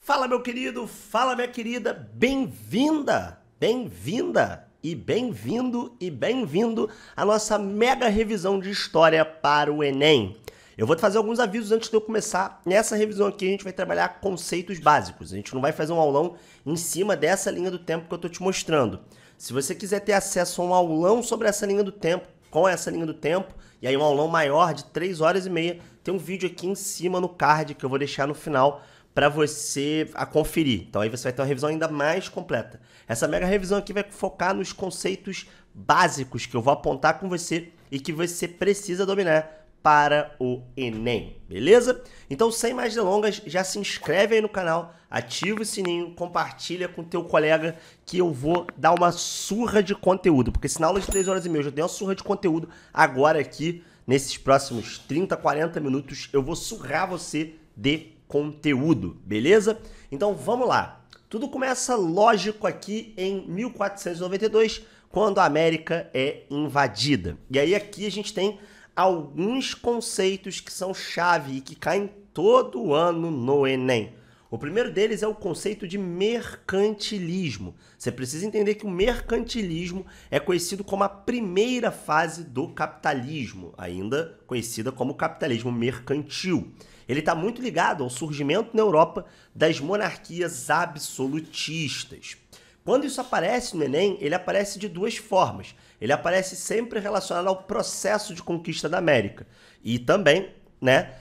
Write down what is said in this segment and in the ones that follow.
Fala, meu querido, fala, minha querida, bem-vinda, bem-vinda e bem-vindo à nossa mega revisão de história para o Enem. Eu vou te fazer alguns avisos antes de eu começar. Nessa revisão aqui a gente vai trabalhar conceitos básicos, a gente não vai fazer um aulão em cima dessa linha do tempo que eu estou te mostrando. Se você quiser ter acesso a um aulão sobre essa linha do tempo, com essa linha do tempo, e aí um aulão maior de 3 horas e meia, tem um vídeo aqui em cima no card que eu vou deixar no final para você conferir. Então aí você vai ter uma revisão ainda mais completa. Essa mega revisão aqui vai focar nos conceitos básicos que eu vou apontar com você e que você precisa dominar para o Enem, beleza? Então, sem mais delongas, já se inscreve aí no canal, ativa o sininho, compartilha com o teu colega que eu vou dar uma surra de conteúdo, porque se na aula de 3 horas e meia eu já dei uma surra de conteúdo, agora aqui, nesses próximos 30, 40 minutos, eu vou surrar você de conteúdo, beleza? Então, vamos lá. Tudo começa, lógico, aqui em 1492, quando a América é invadida. E aí aqui a gente tem alguns conceitos que são chave e que caem todo ano no Enem. O primeiro deles é o conceito de mercantilismo. Você precisa entender que o mercantilismo é conhecido como a primeira fase do capitalismo, ainda conhecida como capitalismo mercantil. Ele está muito ligado ao surgimento na Europa das monarquias absolutistas. Quando isso aparece no Enem, ele aparece de duas formas. Ele aparece sempre relacionado ao processo de conquista da América e também,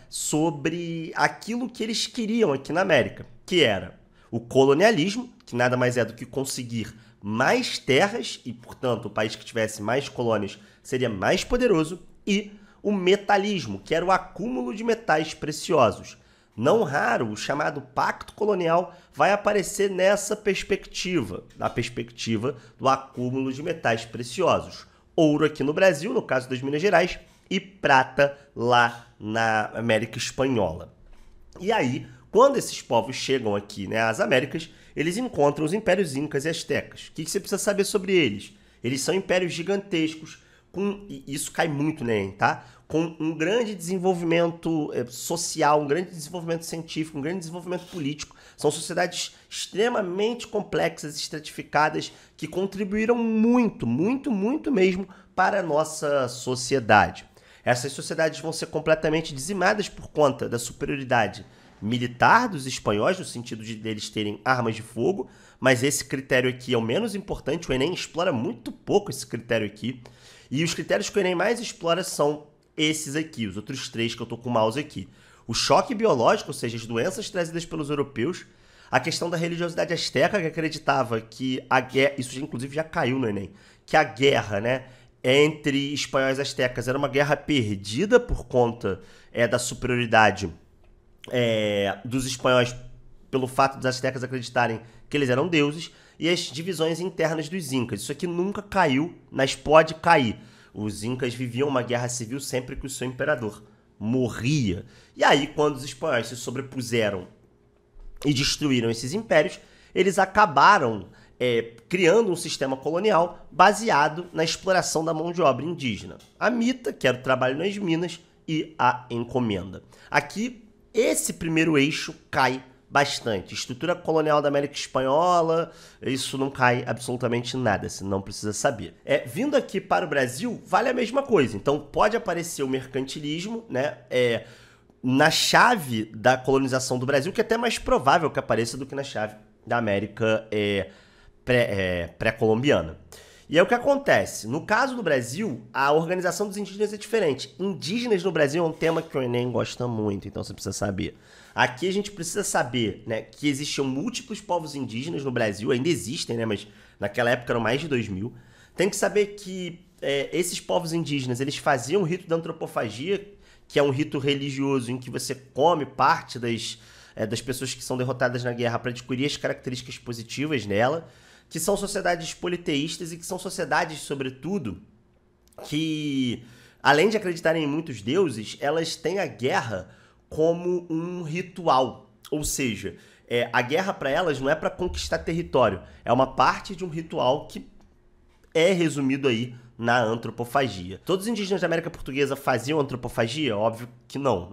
sobre aquilo que eles queriam aqui na América, que era o colonialismo, que nada mais é do que conseguir mais terras e, portanto, o país que tivesse mais colônias seria mais poderoso, e o metalismo, que era o acúmulo de metais preciosos. Não raro, o chamado Pacto Colonial vai aparecer nessa perspectiva, da perspectiva do acúmulo de metais preciosos. Ouro aqui no Brasil, no caso das Minas Gerais, e prata lá na América Espanhola. E aí, quando esses povos chegam aqui, às Américas, eles encontram os impérios incas e astecas. O que você precisa saber sobre eles? Eles são impérios gigantescos, e isso cai muito no Enem, tá? Com um grande desenvolvimento social, um grande desenvolvimento científico, um grande desenvolvimento político. São sociedades extremamente complexas e estratificadas que contribuíram muito mesmo para a nossa sociedade. Essas sociedades vão ser completamente dizimadas por conta da superioridade militar dos espanhóis, no sentido de eles terem armas de fogo, mas esse critério aqui é o menos importante, o Enem explora muito pouco esse critério aqui, e os critérios que o Enem mais explora são esses aqui, os outros três que eu tô com o mouse aqui. O choque biológico, ou seja, as doenças trazidas pelos europeus, a questão da religiosidade asteca, que acreditava que a guerra, isso inclusive já caiu no Enem, que a guerra, entre espanhóis e astecas era uma guerra perdida por conta da superioridade dos espanhóis pelo fato dos astecas acreditarem que eles eram deuses, e as divisões internas dos incas. Isso aqui nunca caiu, mas pode cair. Os incas viviam uma guerra civil sempre que o seu imperador morria. E aí, quando os espanhóis se sobrepuseram e destruíram esses impérios, eles acabaram criando um sistema colonial baseado na exploração da mão de obra indígena. A mita, que era o trabalho nas minas, e a encomenda. Aqui, esse primeiro eixo cai bastante. Estrutura colonial da América Espanhola, isso não cai absolutamente nada, você não precisa saber. Vindo aqui para o Brasil, vale a mesma coisa. Então, pode aparecer o mercantilismo, na chave da colonização do Brasil, que é até mais provável que apareça do que na chave da América pré-colombiana. E aí o que acontece? No caso do Brasil, a organização dos indígenas é diferente. Indígenas no Brasil é um tema que o Enem gosta muito, então você precisa saber. Aqui a gente precisa saber que existiam múltiplos povos indígenas no Brasil, ainda existem, mas naquela época eram mais de 2000. Tem que saber que esses povos indígenas, eles faziam o rito da antropofagia, que é um rito religioso em que você come parte das pessoas que são derrotadas na guerra para adquirir as características positivas nela, que são sociedades politeístas e que são sociedades, sobretudo, que, além de acreditarem em muitos deuses, elas têm a guerra como um ritual. Ou seja, a guerra para elas não é para conquistar território, é uma parte de um ritual que é resumido aí na antropofagia. Todos os indígenas da América Portuguesa faziam antropofagia? Óbvio que não,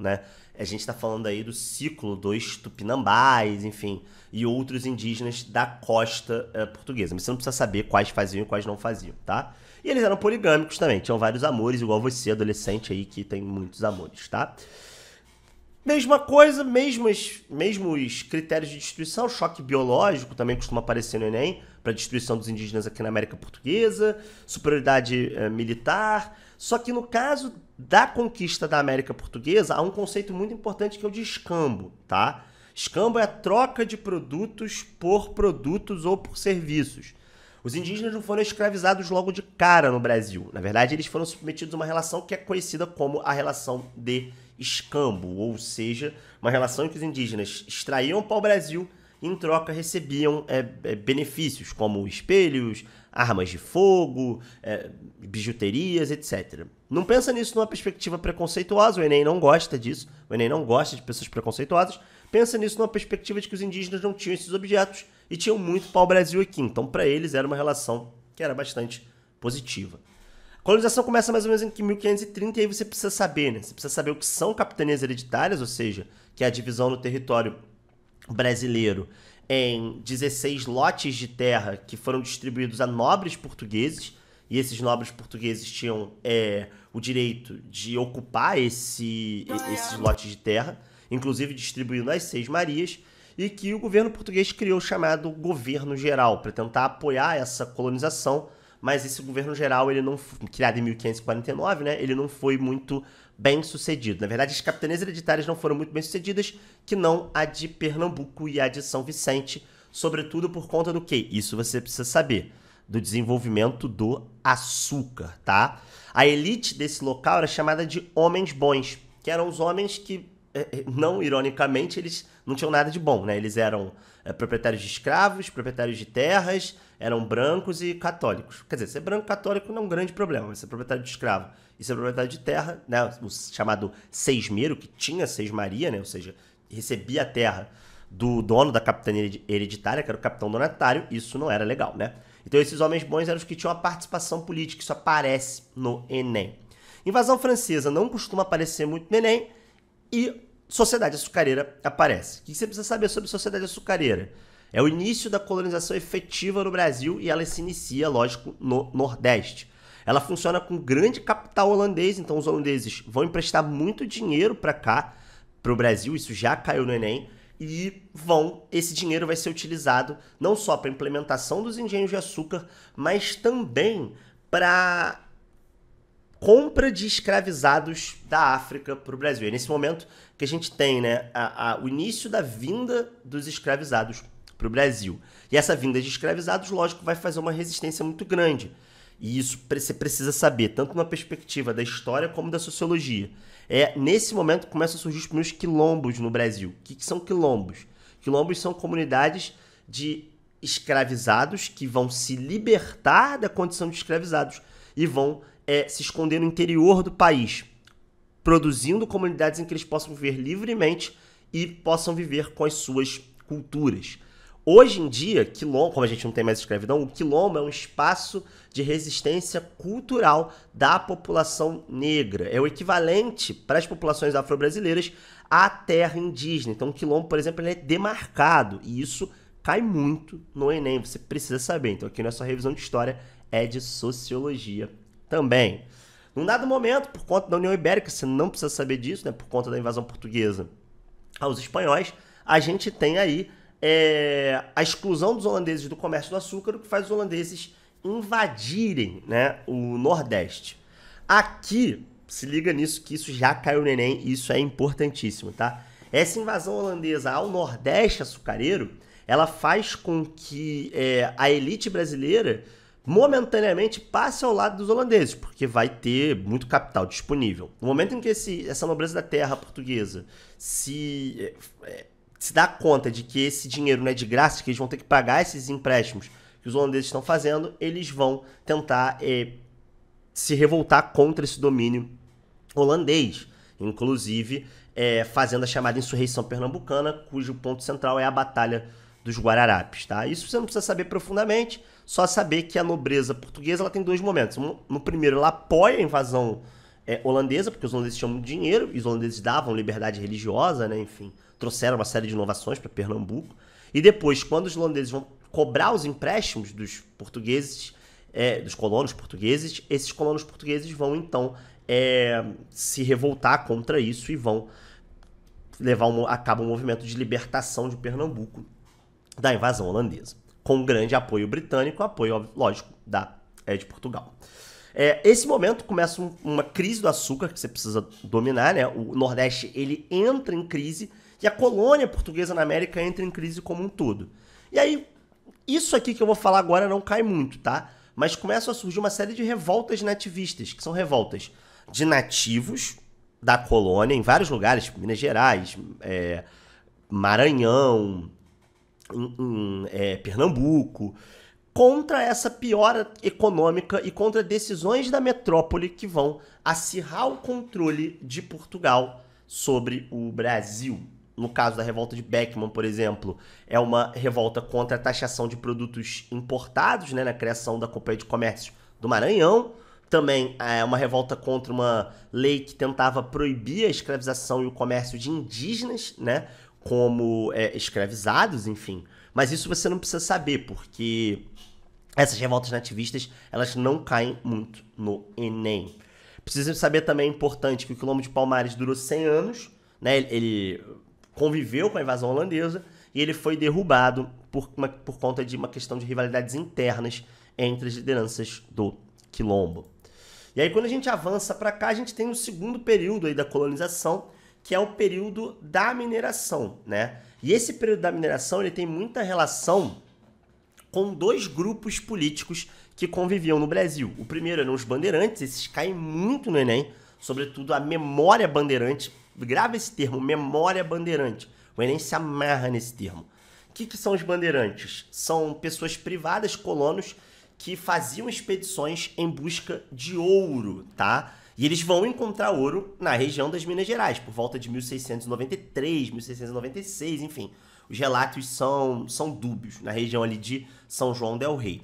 a gente está falando aí do ciclo dos tupinambás, enfim, e outros indígenas da costa portuguesa. Mas você não precisa saber quais faziam e quais não faziam, tá? E eles eram poligâmicos também, tinham vários amores, igual você, adolescente aí, que tem muitos amores, tá? Mesma coisa, mesmos critérios de destruição, choque biológico também costuma aparecer no Enem, para destruição dos indígenas aqui na América Portuguesa, superioridade militar. Só que no caso da conquista da América Portuguesa, há um conceito muito importante que é o de escambo, tá? Escambo é a troca de produtos por produtos ou por serviços. Os indígenas não foram escravizados logo de cara no Brasil. Na verdade, eles foram submetidos a uma relação que é conhecida como a relação de escambo, ou seja, uma relação em que os indígenas extraíam pau-brasil e em troca recebiam benefícios como espelhos, armas de fogo, bijuterias, etc. Não pensa nisso numa perspectiva preconceituosa, o Enem não gosta disso, o Enem não gosta de pessoas preconceituosas. Pensa nisso numa perspectiva de que os indígenas não tinham esses objetos e tinham muito pau-brasil aqui. Então, para eles, era uma relação que era bastante positiva. A colonização começa mais ou menos em 1530 e aí você precisa saber, né? Você precisa saber o que são capitanias hereditárias, ou seja, que é a divisão no território brasileiro em 16 lotes de terra que foram distribuídos a nobres portugueses, e esses nobres portugueses tinham o direito de ocupar esses lotes de terra, inclusive distribuindo as Seis Marias, e que o governo português criou o chamado Governo Geral, para tentar apoiar essa colonização, mas esse Governo Geral, ele não, criado em 1549, né, ele não foi muito bem sucedido. Na verdade, as capitanias hereditárias não foram muito bem sucedidas, que não a de Pernambuco e a de São Vicente, sobretudo por conta do quê? Isso você precisa saber, do desenvolvimento do açúcar, tá? A elite desse local era chamada de homens bons, que eram os homens que, não ironicamente, eles não tinham nada de bom, né? Eles eram proprietários de escravos, proprietários de terras, eram brancos e católicos. Quer dizer, ser branco e católico não é um grande problema, mas ser proprietário de escravo e ser proprietário de terra, né? O chamado seismeiro, que tinha seismaria, né? Ou seja, recebia a terra do dono da capitania hereditária, que era o capitão donatário, isso não era legal, né? Então esses homens bons eram os que tinham a participação política, isso aparece no Enem. Invasão francesa não costuma aparecer muito no Enem, e sociedade açucareira aparece. O que você precisa saber sobre sociedade açucareira? É o início da colonização efetiva no Brasil e ela se inicia, lógico, no Nordeste. Ela funciona com grande capital holandês, então os holandeses vão emprestar muito dinheiro para cá, para o Brasil, isso já caiu no Enem, e esse dinheiro vai ser utilizado não só para a implementação dos engenhos de açúcar, mas também para compra de escravizados da África para o Brasil. É nesse momento que a gente tem, né, o início da vinda dos escravizados para o Brasil. E essa vinda de escravizados, lógico, vai fazer uma resistência muito grande. E isso você precisa saber, tanto na perspectiva da história como da sociologia. Nesse momento que começam a surgir os primeiros quilombos no Brasil. O que são quilombos? Quilombos são comunidades de escravizados que vão se libertar da condição de escravizados e vão se esconder no interior do país, produzindo comunidades em que eles possam viver livremente e possam viver com as suas culturas. Hoje em dia, quilombo, como a gente não tem mais escravidão, o quilombo é um espaço de resistência cultural da população negra. É o equivalente para as populações afro-brasileiras à terra indígena. Então o quilombo, por exemplo, ele é demarcado e isso cai muito no Enem, você precisa saber. Então aqui nessa revisão de história é de sociologia também. Num dado momento, por conta da União Ibérica, você não precisa saber disso, né, por conta da invasão portuguesa aos espanhóis, a gente tem aí a exclusão dos holandeses do comércio do açúcar, o que faz os holandeses invadirem, né, o Nordeste. Aqui, se liga nisso, que isso já caiu no Enem e isso é importantíssimo, tá? Essa invasão holandesa ao Nordeste açucareiro, ela faz com que a elite brasileira momentaneamente passe ao lado dos holandeses, porque vai ter muito capital disponível. No momento em que essa nobreza da terra portuguesa se dá conta de que esse dinheiro não é de graça, que eles vão ter que pagar esses empréstimos que os holandeses estão fazendo, eles vão tentar se revoltar contra esse domínio holandês, inclusive fazendo a chamada insurreição pernambucana, cujo ponto central é a Batalha dos Guararapes, tá? Isso você não precisa saber profundamente, só saber que a nobreza portuguesa ela tem dois momentos. No primeiro, ela apoia a invasão holandesa, porque os holandeses tinham muito dinheiro, e os holandeses davam liberdade religiosa, né? Enfim, trouxeram uma série de inovações para Pernambuco. E depois, quando os holandeses vão cobrar os empréstimos dos portugueses, dos colonos portugueses, esses colonos portugueses vão então se revoltar contra isso e vão levar a cabo um movimento de libertação de Pernambuco da invasão holandesa, com grande apoio britânico, apoio, lógico, de Portugal. Esse momento começa uma crise do açúcar que você precisa dominar, né? O Nordeste ele entra em crise e a colônia portuguesa na América entra em crise como um todo. E aí, isso aqui que eu vou falar agora não cai muito, tá? Mas começam a surgir uma série de revoltas nativistas, que são revoltas de nativos da colônia em vários lugares, Minas Gerais, Maranhão, Pernambuco, contra essa piora econômica e contra decisões da metrópole que vão acirrar o controle de Portugal sobre o Brasil. No caso da revolta de Beckman, por exemplo, é uma revolta contra a taxação de produtos importados, né, na criação da Companhia de Comércio do Maranhão. Também é uma revolta contra uma lei que tentava proibir a escravização e o comércio de indígenas, né, como escravizados, enfim. Mas isso você não precisa saber, porque essas revoltas nativistas, elas não caem muito no Enem. Precisa saber também, é importante, que o Quilombo de Palmares durou 100 anos, né? Ele conviveu com a invasão holandesa e ele foi derrubado por conta de uma questão de rivalidades internas entre as lideranças do Quilombo. E aí, quando a gente avança para cá, a gente tem o segundo período aí da colonização, que é o período da mineração, né? E esse período da mineração ele tem muita relação com dois grupos políticos que conviviam no Brasil. O primeiro eram os bandeirantes, esses caem muito no Enem, sobretudo a memória bandeirante. Grava esse termo, memória bandeirante. O Enem se amarra nesse termo. O que são os bandeirantes? São pessoas privadas, colonos, que faziam expedições em busca de ouro, tá? E eles vão encontrar ouro na região das Minas Gerais, por volta de 1693, 1696, enfim. Os relatos são dúbios, na região ali de São João del Rei.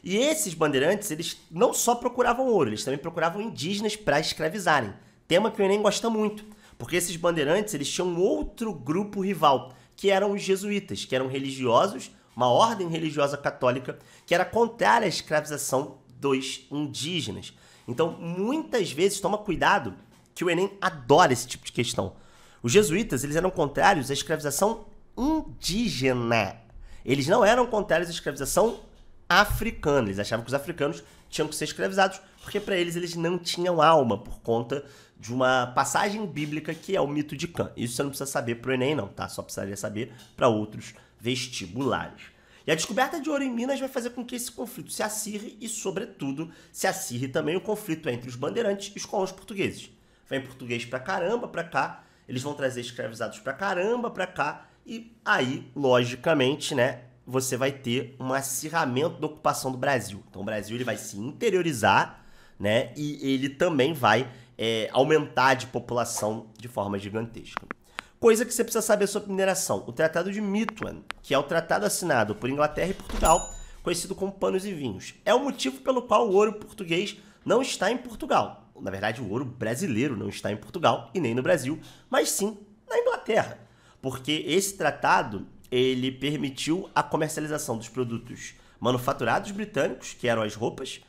E esses bandeirantes, eles não só procuravam ouro, eles também procuravam indígenas para escravizarem. Tema que o Enem gosta muito, porque esses bandeirantes, eles tinham outro grupo rival, que eram os jesuítas, que eram religiosos, uma ordem religiosa católica, que era contrária à escravização dos indígenas. Então, muitas vezes, toma cuidado, que o Enem adora esse tipo de questão. Os jesuítas, eles eram contrários à escravização indígena. Eles não eram contrários à escravização africana. Eles achavam que os africanos tinham que ser escravizados, porque para eles não tinham alma, por conta de uma passagem bíblica que é o mito de Cã. Isso você não precisa saber pro Enem, não, tá? Só precisaria saber para outros vestibulares. E a descoberta de ouro em Minas vai fazer com que esse conflito se acirre e, sobretudo, se acirre também o conflito entre os bandeirantes e os colonos portugueses. Vem português pra caramba pra cá, eles vão trazer escravizados pra caramba pra cá, e aí, logicamente, né, você vai ter um acirramento da ocupação do Brasil. Então o Brasil ele vai se interiorizar, né, e ele também vai aumentar de população de forma gigantesca. Coisa que você precisa saber sobre mineração. O Tratado de Methuen, que é o tratado assinado por Inglaterra e Portugal, conhecido como Panos e Vinhos. É o motivo pelo qual o ouro português não está em Portugal. Na verdade, o ouro brasileiro não está em Portugal e nem no Brasil, mas sim na Inglaterra. Porque esse tratado ele permitiu a comercialização dos produtos manufaturados britânicos, que eram as roupas,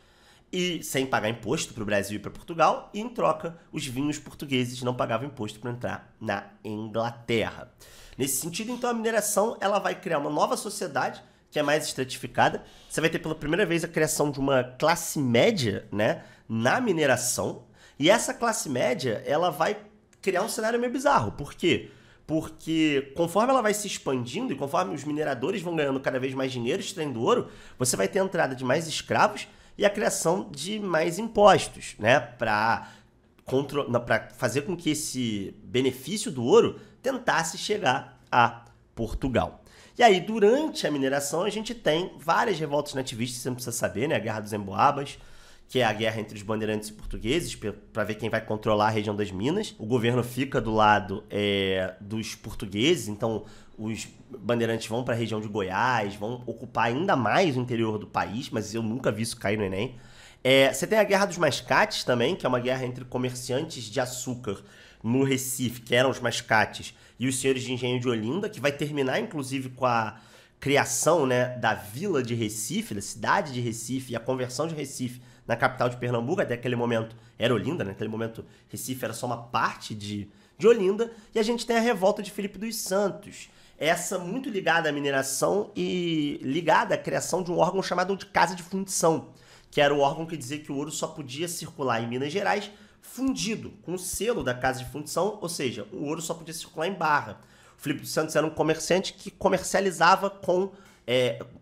e sem pagar imposto para o Brasil e para Portugal, e em troca os vinhos portugueses não pagavam imposto para entrar na Inglaterra. Nesse sentido, então, a mineração ela vai criar uma nova sociedade que é mais estratificada. Você vai ter pela primeira vez a criação de uma classe média, né, na mineração, e essa classe média ela vai criar um cenário meio bizarro. Por quê? Porque conforme ela vai se expandindo e conforme os mineradores vão ganhando cada vez mais dinheiro extraindo ouro, você vai ter a entrada de mais escravos e a criação de mais impostos, né, para fazer com que esse benefício do ouro tentasse chegar a Portugal. E aí, durante a mineração, a gente tem várias revoltas nativistas, você não precisa saber, né, a Guerra dos Emboabas, que é a guerra entre os bandeirantes e portugueses, para ver quem vai controlar a região das Minas. O governo fica do lado dos portugueses, então os bandeirantes vão para a região de Goiás, vão ocupar ainda mais o interior do país, mas eu nunca vi isso cair no Enem. Você tem a Guerra dos Mascates também, que é uma guerra entre comerciantes de açúcar no Recife, que eram os mascates, e os senhores de engenho de Olinda, que vai terminar, inclusive, com a criação, né, da vila de Recife, da cidade de Recife, e a conversão de Recife na capital de Pernambuco. Até aquele momento era Olinda, né? Naquele momento Recife era só uma parte de Olinda. E a gente tem a revolta de Filipe dos Santos, essa muito ligada à mineração e ligada à criação de um órgão chamado de Casa de Fundição, que era o órgão que dizia que o ouro só podia circular em Minas Gerais fundido, com o selo da Casa de Fundição, ou seja, o ouro só podia circular em barra. O Filipe dos Santos era um comerciante que comercializava com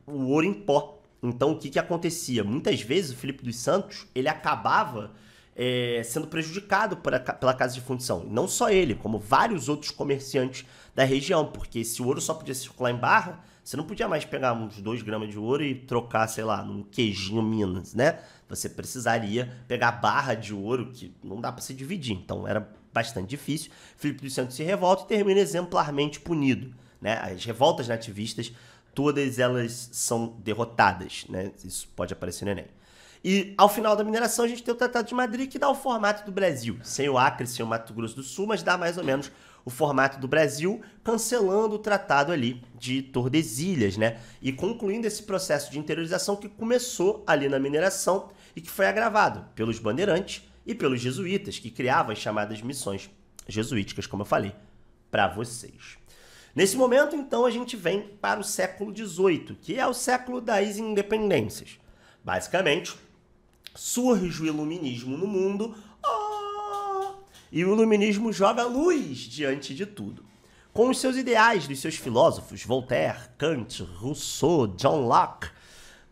o ouro em pó. Então, o que acontecia? Muitas vezes o Filipe dos Santos ele acabava sendo prejudicado pela Casa de Fundição. E não só ele, como vários outros comerciantes da região, porque se o ouro só podia circular em barra, você não podia mais pegar uns 2 gramas de ouro e trocar, sei lá, num queijinho Minas, né? Você precisaria pegar barra de ouro, que não dá para se dividir. Então, era bastante difícil. Filipe dos Santos se revolta e termina exemplarmente punido, né? As revoltas nativistas, todas elas são derrotadas, né? Isso pode aparecer no Enem. E ao final da mineração a gente tem o Tratado de Madrid, que dá o formato do Brasil, sem o Acre, sem o Mato Grosso do Sul, mas dá mais ou menos o formato do Brasil, cancelando o tratado ali de Tordesilhas, né? E concluindo esse processo de interiorização que começou ali na mineração e que foi agravado pelos bandeirantes e pelos jesuítas, que criavam as chamadas missões jesuíticas, como eu falei para vocês. Nesse momento, então, a gente vem para o século XVIII, que é o século das independências. Basicamente, surge o iluminismo no mundo, e o iluminismo joga luz diante de tudo. Com os seus ideais dos seus filósofos, Voltaire, Kant, Rousseau, John Locke,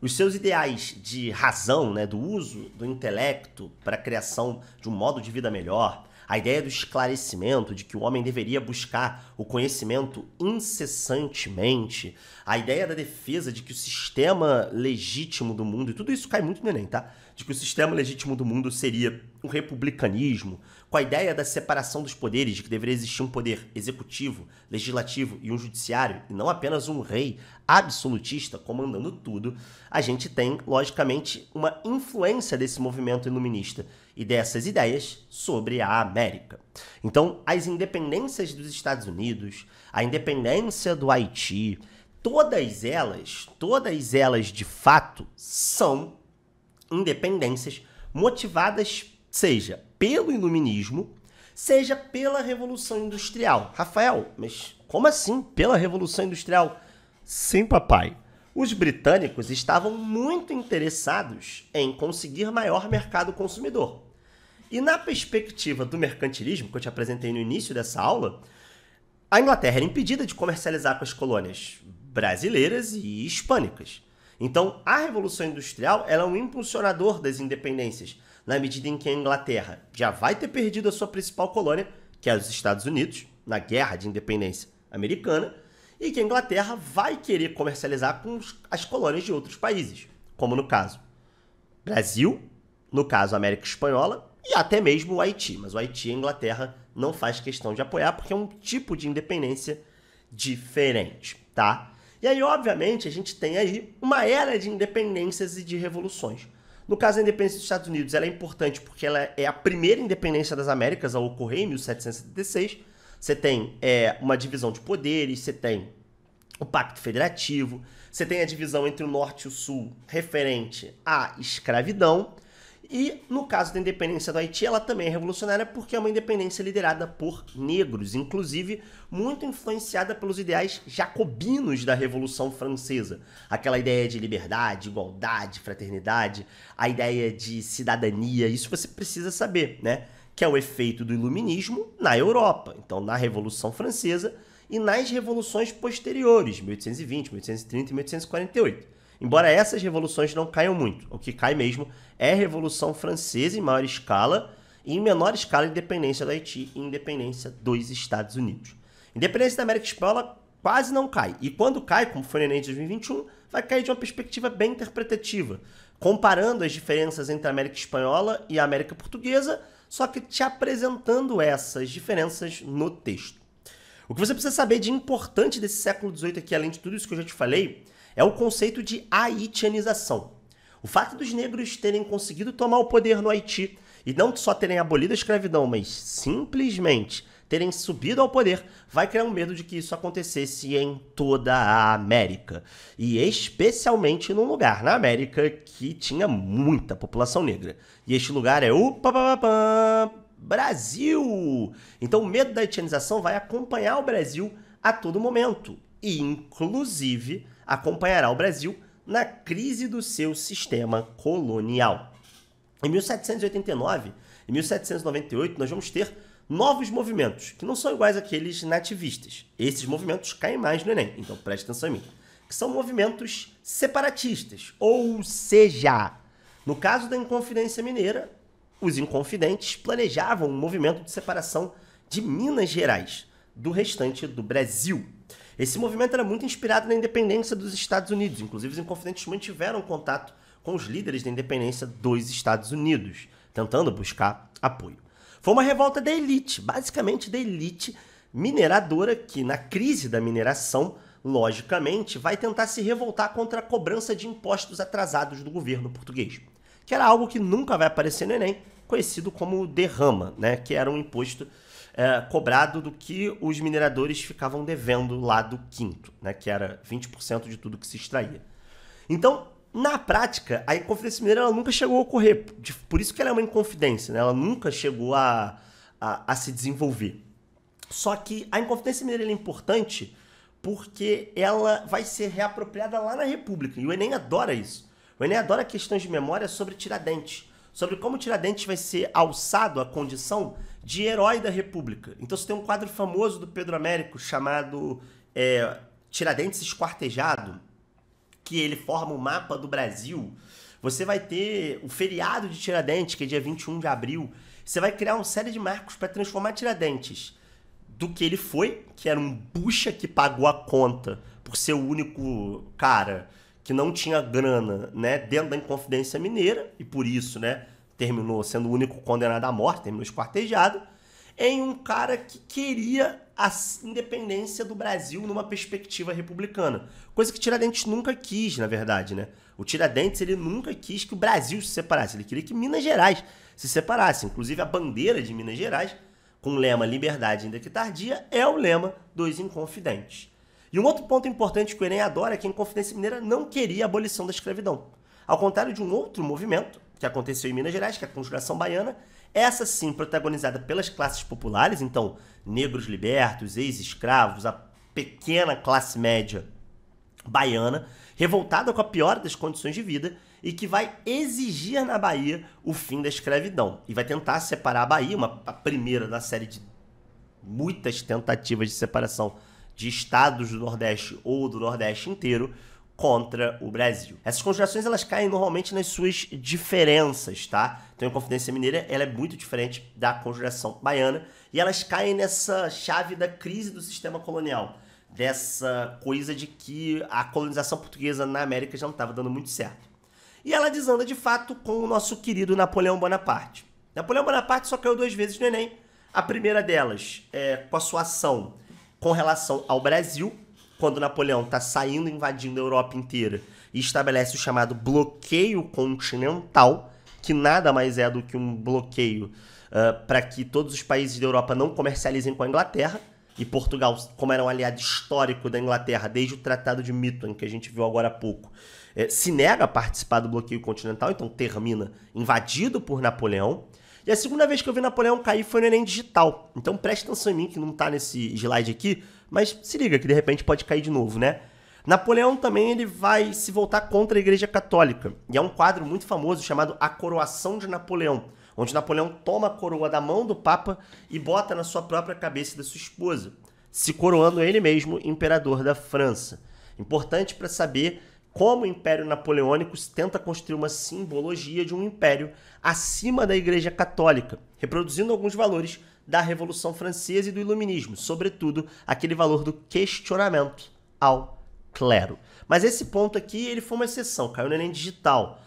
os seus ideais de razão, né, do uso do intelecto para a criação de um modo de vida melhor, a ideia do esclarecimento, de que o homem deveria buscar o conhecimento incessantemente, a ideia da defesa de que o sistema legítimo do mundo, e tudo isso cai muito no Enem, tá? De que o sistema legítimo do mundo seria o republicanismo, com a ideia da separação dos poderes, de que deveria existir um poder executivo, legislativo e um judiciário, e não apenas um rei absolutista comandando tudo, a gente tem, logicamente, uma influência desse movimento iluminista e dessas ideias sobre a América. Então, as independências dos Estados Unidos, a independência do Haiti, todas elas de fato são independências motivadas, seja pelo iluminismo, seja pela Revolução Industrial. Rafael, mas como assim pela Revolução Industrial? Sim, papai. Os britânicos estavam muito interessados em conseguir maior mercado consumidor. E na perspectiva do mercantilismo, que eu te apresentei no início dessa aula, a Inglaterra era impedida de comercializar com as colônias brasileiras e hispânicas. Então, a Revolução Industrial ela é um impulsionador das independências, na medida em que a Inglaterra já vai ter perdido a sua principal colônia, que é os Estados Unidos, na Guerra de Independência Americana, e que a Inglaterra vai querer comercializar com as colônias de outros países, como no caso Brasil, no caso América Espanhola e até mesmo o Haiti. Mas o Haiti a Inglaterra não faz questão de apoiar porque é um tipo de independência diferente, tá? E aí, obviamente, a gente tem aí uma era de independências e de revoluções. No caso da independência dos Estados Unidos, ela é importante porque ela é a primeira independência das Américas a ocorrer em 1776. Você tem uma divisão de poderes, você tem o Pacto Federativo, você tem a divisão entre o Norte e o Sul referente à escravidão. E no caso da independência do Haiti, ela também é revolucionária porque é uma independência liderada por negros, inclusive muito influenciada pelos ideais jacobinos da Revolução Francesa. Aquela ideia de liberdade, igualdade, fraternidade, a ideia de cidadania, isso você precisa saber, né? Que é o efeito do iluminismo na Europa, então na Revolução Francesa e nas revoluções posteriores, 1820, 1830 e 1848. Embora essas revoluções não caiam muito, o que cai mesmo é a Revolução Francesa em maior escala e em menor escala a independência do Haiti e independência dos Estados Unidos. Independência da América Espanhola quase não cai, e quando cai, como foi no Enem de 2021, vai cair de uma perspectiva bem interpretativa, comparando as diferenças entre a América Espanhola e a América Portuguesa, só que te apresentando essas diferenças no texto. O que você precisa saber de importante desse século XVIII aqui, além de tudo isso que eu já te falei, é o conceito de haitianização. O fato dos negros terem conseguido tomar o poder no Haiti e não só terem abolido a escravidão, mas simplesmente terem subido ao poder, vai criar um medo de que isso acontecesse em toda a América. E especialmente num lugar na América que tinha muita população negra. E este lugar é o Brasil! Então o medo da haitianização vai acompanhar o Brasil a todo momento. E, inclusive, acompanhará o Brasil na crise do seu sistema colonial. Em 1789 e 1798, nós vamos ter novos movimentos, que não são iguais àqueles nativistas. Esses movimentos caem mais no Enem, então preste atenção em mim. Que são movimentos separatistas, ou seja, no caso da Inconfidência Mineira, os inconfidentes planejavam um movimento de separação de Minas Gerais do restante do Brasil. Esse movimento era muito inspirado na independência dos Estados Unidos, inclusive os inconfidentes mantiveram contato com os líderes da independência dos Estados Unidos, tentando buscar apoio. Foi uma revolta da elite, basicamente da elite mineradora, que na crise da mineração, logicamente, vai tentar se revoltar contra a cobrança de impostos atrasados do governo português, que era algo que nunca vai aparecer no Enem, conhecido como derrama, né, que era um imposto cobrado do que os mineradores ficavam devendo lá do quinto, né, que era 20% de tudo que se extraía. Então, na prática, a Inconfidência Mineira ela nunca chegou a ocorrer, por isso que ela é uma inconfidência, né? Ela nunca chegou a se desenvolver. Só que a Inconfidência Mineira é importante porque ela vai ser reapropriada lá na República, e o Enem adora isso. O Enem adora questões de memória sobre Tiradentes, sobre como Tiradentes vai ser alçado à condição de herói da República. Então você tem um quadro famoso do Pedro Américo chamado Tiradentes Esquartejado, que ele forma o mapa do Brasil. Você vai ter o feriado de Tiradentes, que é dia 21 de abril. Você vai criar uma série de marcos para transformar Tiradentes do que ele foi, que era um bucha que pagou a conta por ser o único cara que não tinha grana, né, dentro da Inconfidência Mineira, e por isso, né, terminou sendo o único condenado à morte, terminou esquartejado, em um cara que queria a independência do Brasil numa perspectiva republicana. Coisa que Tiradentes nunca quis, na verdade, né? O Tiradentes, ele nunca quis que o Brasil se separasse, ele queria que Minas Gerais se separasse. Inclusive, a bandeira de Minas Gerais, com o lema Liberdade ainda que tardia, é o lema dos Inconfidentes. E um outro ponto importante que o Enem adora é que a Inconfidência Mineira não queria a abolição da escravidão. Ao contrário de um outro movimento que aconteceu em Minas Gerais, que é a Conjuração Baiana, essa sim protagonizada pelas classes populares, então negros libertos, ex-escravos, a pequena classe média baiana, revoltada com a pior das condições de vida e que vai exigir na Bahia o fim da escravidão. E vai tentar separar a Bahia, a primeira da série de muitas tentativas de separação de estados do Nordeste ou do Nordeste inteiro contra o Brasil. Essas conjurações elas caem normalmente nas suas diferenças, tá? Então a Inconfidência Mineira ela é muito diferente da Conjuração Baiana e elas caem nessa chave da crise do sistema colonial, dessa coisa de que a colonização portuguesa na América já não estava dando muito certo. E ela desanda de fato com o nosso querido Napoleão Bonaparte. Napoleão Bonaparte só caiu 2 vezes no Enem. A primeira delas é com a sua ação com relação ao Brasil, quando Napoleão está saindo, invadindo a Europa inteira e estabelece o chamado bloqueio continental, que nada mais é do que um bloqueio para que todos os países da Europa não comercializem com a Inglaterra. E Portugal, como era um aliado histórico da Inglaterra desde o Tratado de Mitton, que a gente viu agora há pouco, se nega a participar do bloqueio continental, então termina invadido por Napoleão. E a segunda vez que eu vi Napoleão cair foi no Enem Digital. Então preste atenção em mim, que não tá nesse slide aqui, mas se liga que de repente pode cair de novo, né? Napoleão também ele vai se voltar contra a Igreja Católica. E é um quadro muito famoso chamado A Coroação de Napoleão, onde Napoleão toma a coroa da mão do Papa e bota na sua própria cabeça e da sua esposa, se coroando ele mesmo imperador da França. Importante para saber como o Império Napoleônico tenta construir uma simbologia de um império acima da Igreja Católica, reproduzindo alguns valores da Revolução Francesa e do Iluminismo, sobretudo aquele valor do questionamento ao clero. Mas esse ponto aqui ele foi uma exceção, caiu no Enem Digital.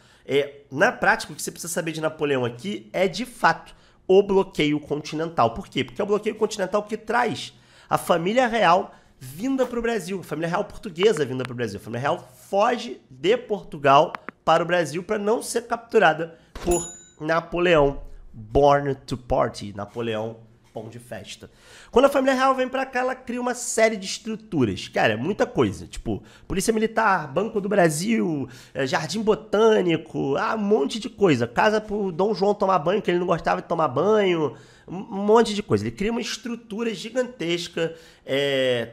Na prática, o que você precisa saber de Napoleão aqui é, de fato, o bloqueio continental. Por quê? Porque é o bloqueio continental que traz a família real vinda para o Brasil, a família real portuguesa vinda para o Brasil. A família real foge de Portugal para o Brasil para não ser capturada por Napoleão, born to party, Napoleão pão de festa. Quando a família real vem pra cá, ela cria uma série de estruturas. Cara, muita coisa. Tipo, Polícia Militar, Banco do Brasil, Jardim Botânico, um monte de coisa. Casa pro Dom João tomar banho, que ele não gostava de tomar banho. Um monte de coisa. Ele cria uma estrutura gigantesca,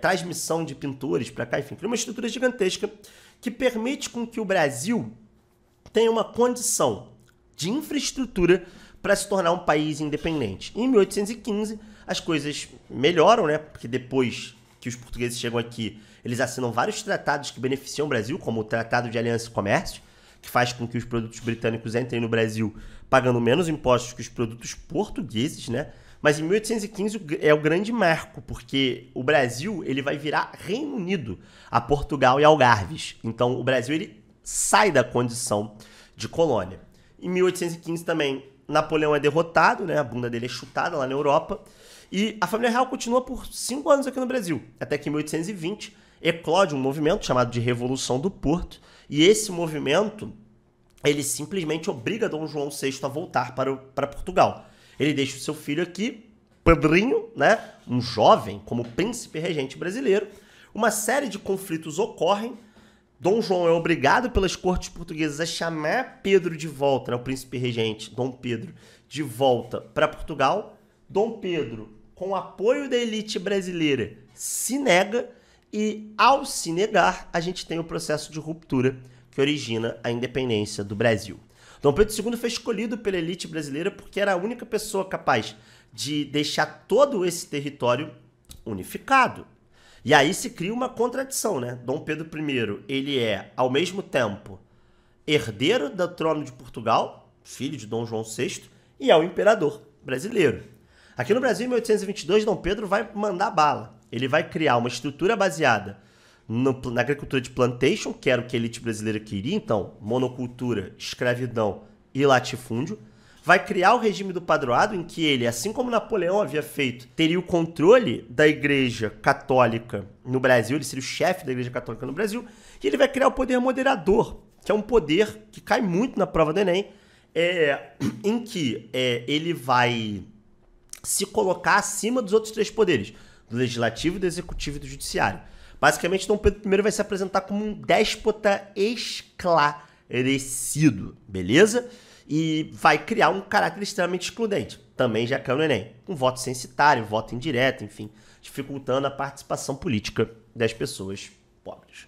transmissão de pintores pra cá, enfim. Cria uma estrutura gigantesca que permite com que o Brasil tenha uma condição de infraestrutura para se tornar um país independente. Em 1815, as coisas melhoram, né? Porque depois que os portugueses chegam aqui, eles assinam vários tratados que beneficiam o Brasil, como o Tratado de Aliança e Comércio, que faz com que os produtos britânicos entrem no Brasil pagando menos impostos que os produtos portugueses, né? Mas em 1815 é o grande marco, porque o Brasil ele vai virar Reino Unido a Portugal e Algarves. Então o Brasil ele sai da condição de colônia. Em 1815 também Napoleão é derrotado, né? A bunda dele é chutada lá na Europa. E a família real continua por 5 anos aqui no Brasil. Até que em 1820 eclode um movimento chamado de Revolução do Porto. E esse movimento, ele simplesmente obriga Dom João VI a voltar para Portugal. Ele deixa o seu filho aqui, Pedrinho, né? Um jovem, como príncipe regente brasileiro. Uma série de conflitos ocorrem. Dom João é obrigado pelas cortes portuguesas a chamar Pedro de volta, né, o príncipe regente, Dom Pedro, de volta para Portugal. Dom Pedro, com o apoio da elite brasileira, se nega e, ao se negar, a gente tem o processo de ruptura que origina a independência do Brasil. Dom Pedro II foi escolhido pela elite brasileira porque era a única pessoa capaz de deixar todo esse território unificado. E aí se cria uma contradição, né? Dom Pedro I, ele é, ao mesmo tempo, herdeiro do trono de Portugal, filho de Dom João VI, e é o imperador brasileiro. Aqui no Brasil, em 1822, Dom Pedro vai mandar bala. Ele vai criar uma estrutura baseada na agricultura de plantation, que era o que a elite brasileira queria, então, monocultura, escravidão e latifúndio. Vai criar o regime do padroado, em que ele, assim como Napoleão havia feito, teria o controle da Igreja Católica no Brasil, ele seria o chefe da Igreja Católica no Brasil, e ele vai criar o poder moderador, que é um poder que cai muito na prova do Enem, em que ele vai se colocar acima dos outros 3 poderes, do Legislativo, do Executivo e do Judiciário. Basicamente, Dom Pedro I vai se apresentar como um déspota esclarecido, beleza? E vai criar um caráter extremamente excludente. Também já caiu no Enem. Um voto censitário, voto indireto, enfim, dificultando a participação política das pessoas pobres.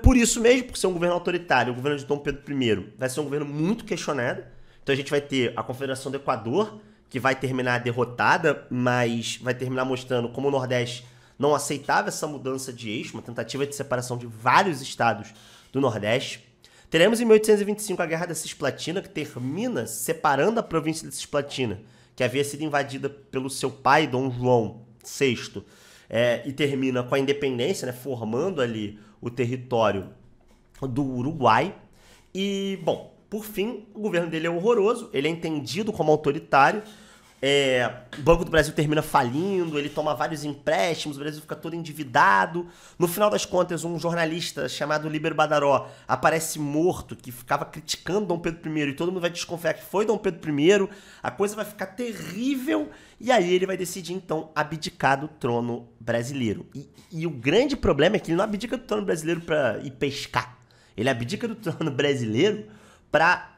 Por isso mesmo, por ser um governo autoritário, o governo de Dom Pedro I vai ser um governo muito questionado. Então a gente vai ter a Confederação do Equador, que vai terminar derrotada, mas vai terminar mostrando como o Nordeste não aceitava essa mudança de eixo, uma tentativa de separação de vários estados do Nordeste. Teremos em 1825 a Guerra da Cisplatina, que termina separando a província de Cisplatina, que havia sido invadida pelo seu pai, Dom João VI, e termina com a independência, né, formando ali o território do Uruguai. E, bom, por fim, o governo dele é horroroso, ele é entendido como autoritário. O Banco do Brasil termina falindo, ele toma vários empréstimos, o Brasil fica todo endividado. No final das contas, um jornalista chamado Líbero Badaró aparece morto, que ficava criticando Dom Pedro I, e todo mundo vai desconfiar que foi Dom Pedro I, a coisa vai ficar terrível, e aí ele vai decidir, então, abdicar do trono brasileiro. E o grande problema é que ele não abdica do trono brasileiro para ir pescar, ele abdica do trono brasileiro para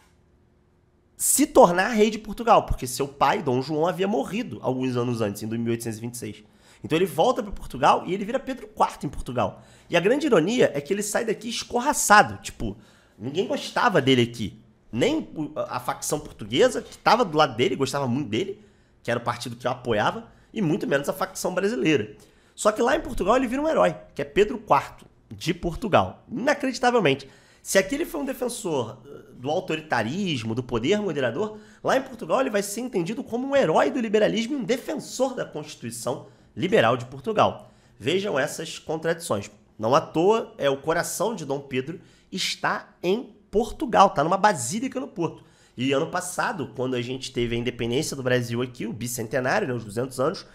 se tornar rei de Portugal, porque seu pai, Dom João, havia morrido alguns anos antes, em 1826. Então ele volta para Portugal e ele vira Pedro IV em Portugal. E a grande ironia é que ele sai daqui escorraçado, tipo, ninguém gostava dele aqui. Nem a facção portuguesa, que estava do lado dele, gostava muito dele, que era o partido que eu apoiava, e muito menos a facção brasileira. Só que lá em Portugal ele vira um herói, que é Pedro IV de Portugal. Inacreditavelmente. Se aqui ele foi um defensor do autoritarismo, do poder moderador, lá em Portugal ele vai ser entendido como um herói do liberalismo e um defensor da Constituição Liberal de Portugal. Vejam essas contradições. Não à toa, o coração de Dom Pedro está em Portugal, está numa basílica no Porto. E ano passado, quando a gente teve a independência do Brasil aqui, o bicentenário, né, os 200 anos,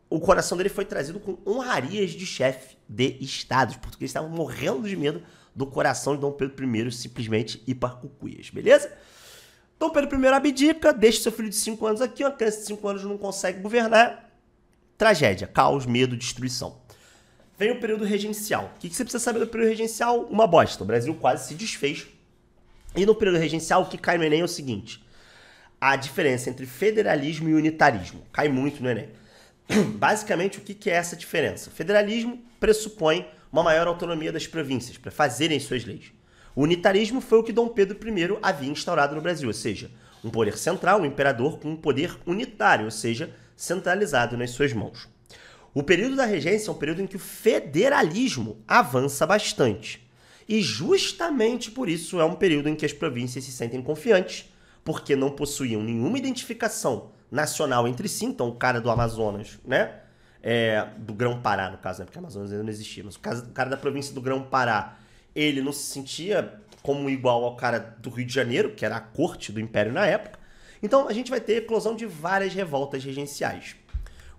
o coração dele foi trazido com honrarias de chefe de estado. Os portugueses estavam morrendo de medo do coração de Dom Pedro I simplesmente ir para cucuias, beleza? Dom Pedro I abdica, deixa seu filho de 5 anos aqui, uma criança de 5 anos não consegue governar. Tragédia, caos, medo, destruição. Vem o período regencial. O que você precisa saber do período regencial? Uma bosta. O Brasil quase se desfez. E no período regencial, o que cai no Enem é o seguinte: a diferença entre federalismo e unitarismo. Cai muito no Enem. Basicamente, o que é essa diferença? O federalismo pressupõe uma maior autonomia das províncias para fazerem suas leis. O unitarismo foi o que Dom Pedro I havia instaurado no Brasil, ou seja, um poder central, um imperador com um poder unitário, ou seja, centralizado nas suas mãos. O período da regência é um período em que o federalismo avança bastante. E justamente por isso é um período em que as províncias se sentem confiantes, porque não possuíam nenhuma identificação nacional entre si. Então o cara do Amazonas, né? Do Grão-Pará, no caso, né? Porque o Amazonas ainda não existia, mas o cara da província do Grão-Pará, ele não se sentia como igual ao cara do Rio de Janeiro, que era a corte do Império na época. Então a gente vai ter a eclosão de várias revoltas regenciais.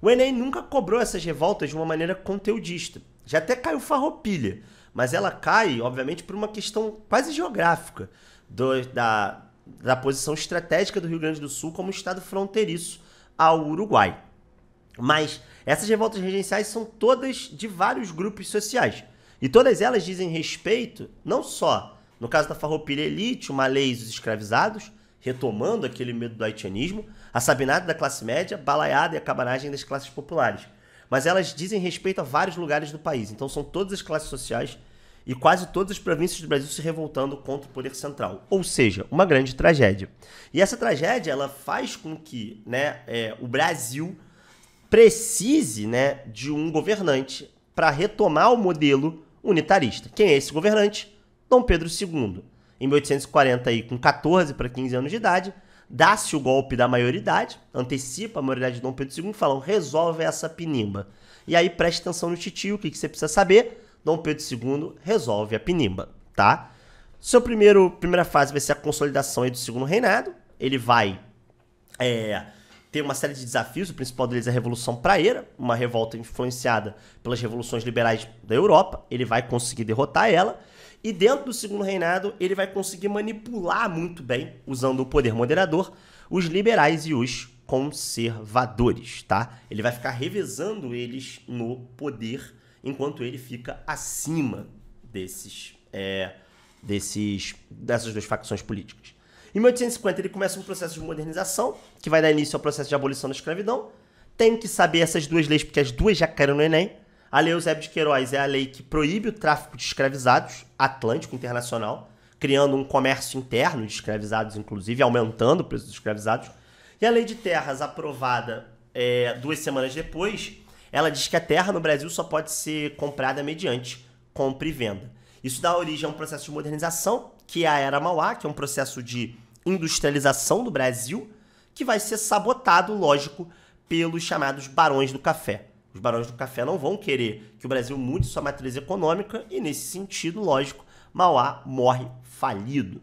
O Enem nunca cobrou essas revoltas de uma maneira conteudista. Já até caiu farroupilha, mas ela cai, obviamente, por uma questão quase geográfica da posição estratégica do Rio Grande do Sul como estado fronteiriço ao Uruguai. Mas essas revoltas regenciais são todas de vários grupos sociais. E todas elas dizem respeito, não só, no caso da farroupilha elite, uma lei dos escravizados, retomando aquele medo do haitianismo, a sabinada da classe média, balaiada e a cabanagem das classes populares. Mas elas dizem respeito a vários lugares do país. Então são todas as classes sociais e quase todas as províncias do Brasil se revoltando contra o poder central. Ou seja, uma grande tragédia. E essa tragédia ela faz com que, o Brasil precise, de um governante para retomar o modelo unitarista. Quem é esse governante? Dom Pedro II. Em 1840, aí, com 14 para 15 anos de idade, dá-se o golpe da maioridade, antecipa a maioridade de Dom Pedro II, falam, resolve essa pinimba. E aí preste atenção no titio, o que você precisa saber? Dom Pedro II resolve a pinimba, tá? Primeira fase vai ser a consolidação aí do segundo reinado. Ele vai ter uma série de desafios, o principal deles é a Revolução Praeira, uma revolta influenciada pelas revoluções liberais da Europa. Ele vai conseguir derrotar ela. E dentro do segundo reinado, ele vai conseguir manipular muito bem, usando o poder moderador, os liberais e os conservadores, tá? Ele vai ficar revezando eles no poder, enquanto ele fica acima dessas duas facções políticas. Em 1850, ele começa um processo de modernização, que vai dar início ao processo de abolição da escravidão. Tem que saber essas duas leis, porque as duas já caíram no Enem. A Lei Eusébio de Queiroz é a lei que proíbe o tráfico de escravizados, Atlântico Internacional, criando um comércio interno de escravizados, inclusive, aumentando o preço dos escravizados. E a Lei de Terras, aprovada 2 semanas depois, ela diz que a terra no Brasil só pode ser comprada mediante compra e venda. Isso dá origem a um processo de modernização, que é a Era Mauá, que é um processo de industrialização do Brasil, que vai ser sabotado, lógico, pelos chamados barões do café. Os barões do café não vão querer que o Brasil mude sua matriz econômica e, nesse sentido, lógico, Mauá morre falido.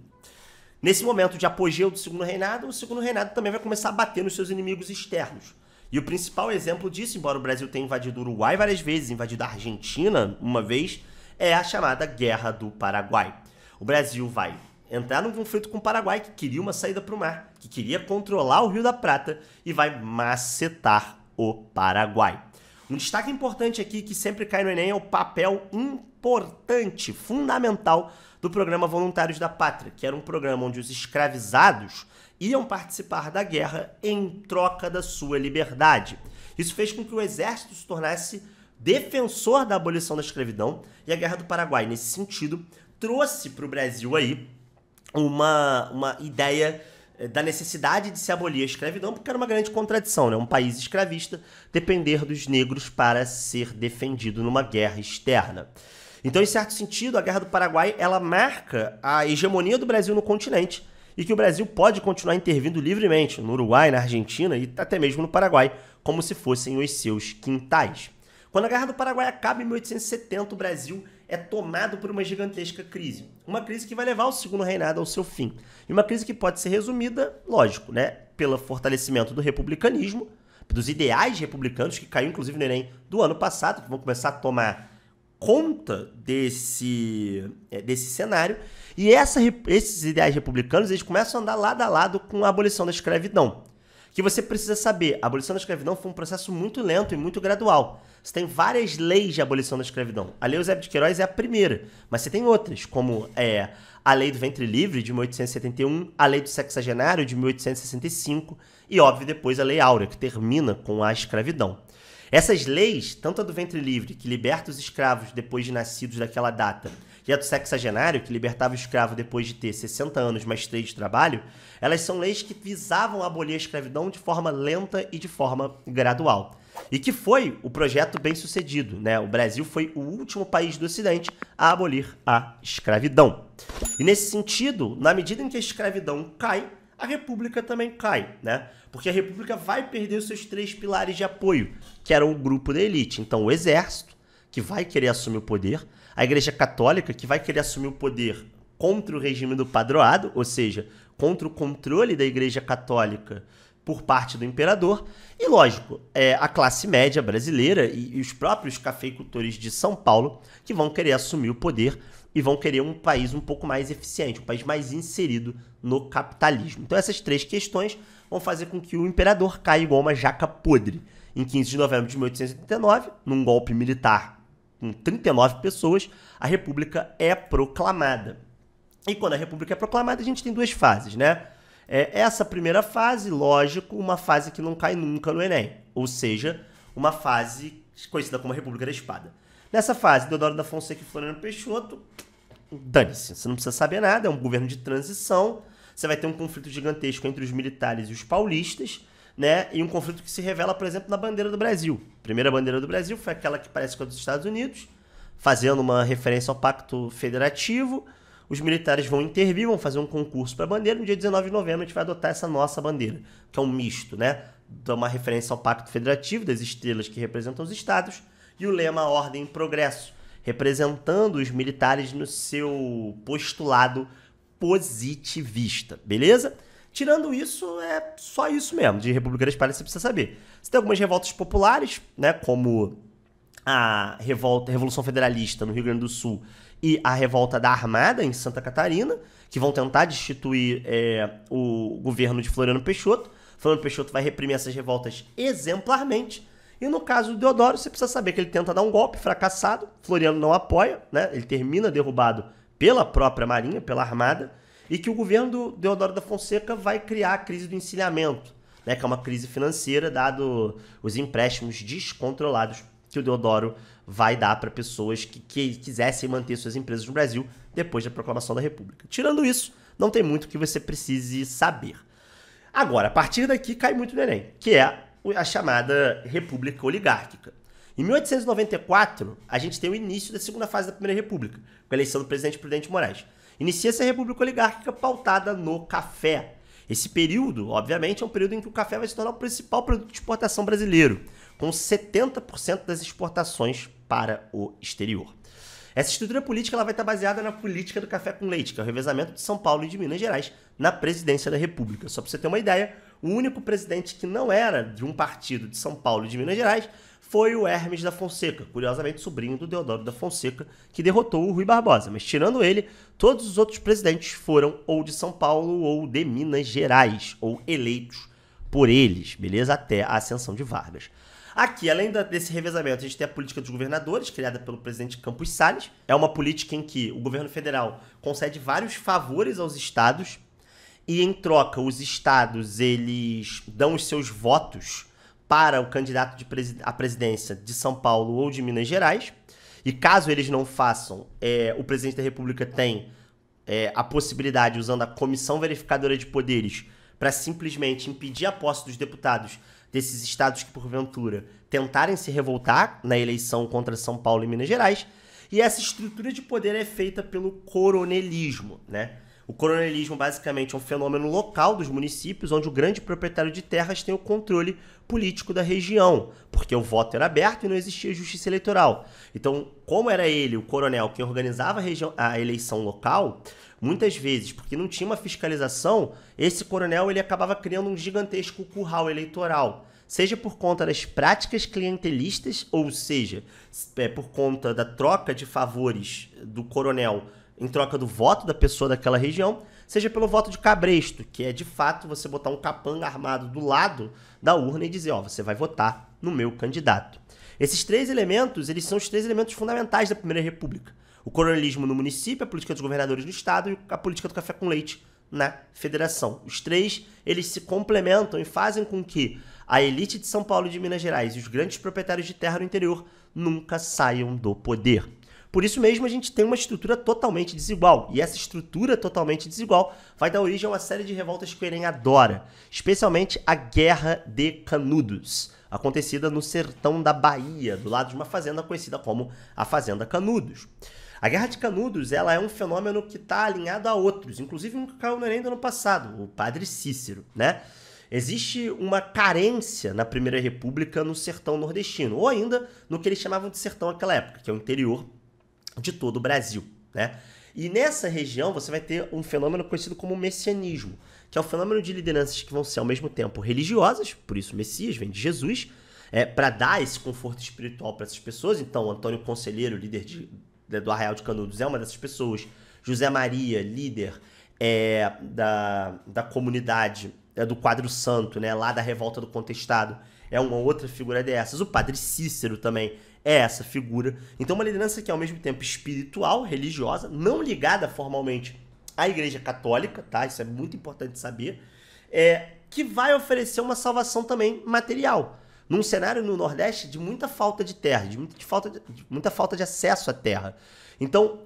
Nesse momento de apogeu do segundo reinado, o segundo reinado também vai começar a bater nos seus inimigos externos. E o principal exemplo disso, embora o Brasil tenha invadido o Uruguai várias vezes, invadido a Argentina uma vez, é a chamada Guerra do Paraguai. O Brasil vai entrar num conflito com o Paraguai, que queria uma saída para o mar, que queria controlar o Rio da Prata, e vai macetar o Paraguai. Um destaque importante aqui, que sempre cai no Enem, é o papel importante, fundamental, do programa Voluntários da Pátria, que era um programa onde os escravizados iam participar da guerra em troca da sua liberdade. Isso fez com que o exército se tornasse defensor da abolição da escravidão, e a Guerra do Paraguai, nesse sentido, trouxe para o Brasil aí uma ideia da necessidade de se abolir a escravidão, porque era uma grande contradição, né? Um país escravista depender dos negros para ser defendido numa guerra externa. Então, em certo sentido, a Guerra do Paraguai, ela marca a hegemonia do Brasil no continente e que o Brasil pode continuar intervindo livremente no Uruguai, na Argentina e até mesmo no Paraguai, como se fossem os seus quintais. Quando a Guerra do Paraguai acaba em 1870, o Brasil é tomado por uma gigantesca crise. Uma crise que vai levar o segundo reinado ao seu fim. E uma crise que pode ser resumida, lógico, pelo fortalecimento do republicanismo, dos ideais republicanos, que caiu inclusive no Enem do ano passado, que vão começar a tomar conta desse cenário, e esses ideais republicanos eles começam a andar lado a lado com a abolição da escravidão. Que você precisa saber, a abolição da escravidão foi um processo muito lento e muito gradual. Você tem várias leis de abolição da escravidão. A Lei Eusébio de Queiroz é a primeira, mas você tem outras, como a Lei do Ventre Livre, de 1871, a Lei do Sexagenário, de 1865, e, óbvio, depois a Lei Áurea, que termina com a escravidão. Essas leis, tanto a do Ventre Livre, que liberta os escravos depois de nascidos daquela data, e a do Sexagenário, que libertava o escravo depois de ter 60 anos mais 3 de trabalho, elas são leis que visavam abolir a escravidão de forma lenta e de forma gradual. E que foi o projeto bem sucedido, né? O Brasil foi o último país do Ocidente a abolir a escravidão. E nesse sentido, na medida em que a escravidão cai, a República também cai, né? Porque a República vai perder os seus 3 pilares de apoio, que eram o grupo da elite. Então, o Exército, que vai querer assumir o poder, a Igreja Católica, que vai querer assumir o poder contra o regime do padroado, ou seja, contra o controle da Igreja Católica por parte do imperador, e, lógico, a classe média brasileira e os próprios cafeicultores de São Paulo, que vão querer assumir o poder e vão querer um país um pouco mais eficiente, um país mais inserido no capitalismo. Então essas 3 questões vão fazer com que o imperador caia igual uma jaca podre. Em 15 de novembro de 1889, num golpe militar com 39 pessoas, a República é proclamada. E quando a República é proclamada, a gente tem 2 fases, né? Essa primeira fase, lógico, uma fase que não cai nunca no Enem, ou seja, uma fase conhecida como a República da Espada. Nessa fase, Deodoro da Fonseca e Floriano Peixoto, dane-se, você não precisa saber nada, é um governo de transição, você vai ter um conflito gigantesco entre os militares e os paulistas, né? E um conflito que se revela, por exemplo, na bandeira do Brasil. A primeira bandeira do Brasil foi aquela que parece com a dos Estados Unidos, fazendo uma referência ao Pacto Federativo. Os militares vão intervir, vão fazer um concurso para a bandeira. No dia 19 de novembro a gente vai adotar essa nossa bandeira, que é um misto, né? Dá uma referência ao Pacto Federativo, das estrelas que representam os estados, e o lema Ordem e Progresso, representando os militares no seu postulado positivista, beleza? Tirando isso, é só isso mesmo, de República da Espada você precisa saber. Você tem algumas revoltas populares, né, como a Revolução Federalista no Rio Grande do Sul e a Revolta da Armada em Santa Catarina, que vão tentar destituir o governo de Floriano Peixoto. Floriano Peixoto vai reprimir essas revoltas exemplarmente. E no caso do Deodoro, você precisa saber que ele tenta dar um golpe fracassado, Floriano não apoia, né? Ele termina derrubado pela própria Marinha, pela Armada, e que o governo do Deodoro da Fonseca vai criar a crise do encilhamento, né? Que é uma crise financeira, dado os empréstimos descontrolados que o Deodoro vai dar para pessoas que quisessem manter suas empresas no Brasil depois da proclamação da República. Tirando isso, não tem muito que você precise saber. Agora, a partir daqui cai muito no Enem, que é a chamada República Oligárquica. Em 1894, a gente tem o início da segunda fase da Primeira República, com a eleição do presidente Prudente Moraes. Inicia-se a República Oligárquica pautada no café. Esse período, obviamente, é um período em que o café vai se tornar o principal produto de exportação brasileiro, com 70% das exportações para o exterior. Essa estrutura política ela vai estar baseada na política do café com leite, que é o revezamento de São Paulo e de Minas Gerais na presidência da República. Só para você ter uma ideia, o único presidente que não era de um partido de São Paulo e de Minas Gerais foi o Hermes da Fonseca, curiosamente sobrinho do Deodoro da Fonseca, que derrotou o Rui Barbosa. Mas tirando ele, todos os outros presidentes foram ou de São Paulo ou de Minas Gerais, ou eleitos por eles, beleza? Até a ascensão de Vargas. Aqui, além desse revezamento, a gente tem a política dos governadores, criada pelo presidente Campos Salles. É uma política em que o governo federal concede vários favores aos estados e, em troca, os estados eles dão os seus votos para o candidato à presidência de São Paulo ou de Minas Gerais. E caso eles não façam, o presidente da República tem a possibilidade, usando a Comissão Verificadora de Poderes, para simplesmente impedir a posse dos deputados desses estados que, porventura, tentarem se revoltar na eleição contra São Paulo e Minas Gerais. E essa estrutura de poder é feita pelo coronelismo, né? O coronelismo, basicamente, é um fenômeno local dos municípios, onde o grande proprietário de terras tem o controle político da região, porque o voto era aberto e não existia justiça eleitoral. Então, como era ele, o coronel, quem organizava a eleição local, muitas vezes, porque não tinha uma fiscalização, esse coronel ele acabava criando um gigantesco curral eleitoral. seja por conta das práticas clientelistas, ou seja, por conta da troca de favores do coronel em troca do voto da pessoa daquela região, seja pelo voto de cabresto, que é de fato você botar um capanga armado do lado da urna e dizer, ó, você vai votar no meu candidato. Esses três elementos, eles são os três elementos fundamentais da Primeira República. O coronelismo no município, a política dos governadores no estado e a política do café com leite na federação. Os três, eles se complementam e fazem com que a elite de São Paulo e de Minas Gerais e os grandes proprietários de terra no interior nunca saiam do poder. Por isso mesmo a gente tem uma estrutura totalmente desigual. E essa estrutura totalmente desigual vai dar origem a uma série de revoltas que o Enem adora. Especialmente a Guerra de Canudos, acontecida no sertão da Bahia, do lado de uma fazenda conhecida como a Fazenda Canudos. A Guerra de Canudos, ela é um fenômeno que está alinhado a outros, inclusive um que caiu no Enem do ano passado, o Padre Cícero, né? Existe uma carência na Primeira República no sertão nordestino, ou ainda no que eles chamavam de sertão naquela época, que é o interior de todo o Brasil, né? E nessa região você vai ter um fenômeno conhecido como messianismo, que é o fenômeno de lideranças que vão ser ao mesmo tempo religiosas, por isso Messias vem de Jesus, para dar esse conforto espiritual para essas pessoas. Então Antônio Conselheiro, líder do Arraial de Canudos, é uma dessas pessoas. José Maria, líder da comunidade do Quadro Santo, né, lá da Revolta do Contestado, é uma outra figura dessas. O Padre Cícero também é essa figura. Então uma liderança que é ao mesmo tempo espiritual, religiosa, não ligada formalmente à Igreja Católica, tá? Isso é muito importante saber, que vai oferecer uma salvação também material. Num cenário no Nordeste de muita falta de terra, de muita falta de acesso à terra. Então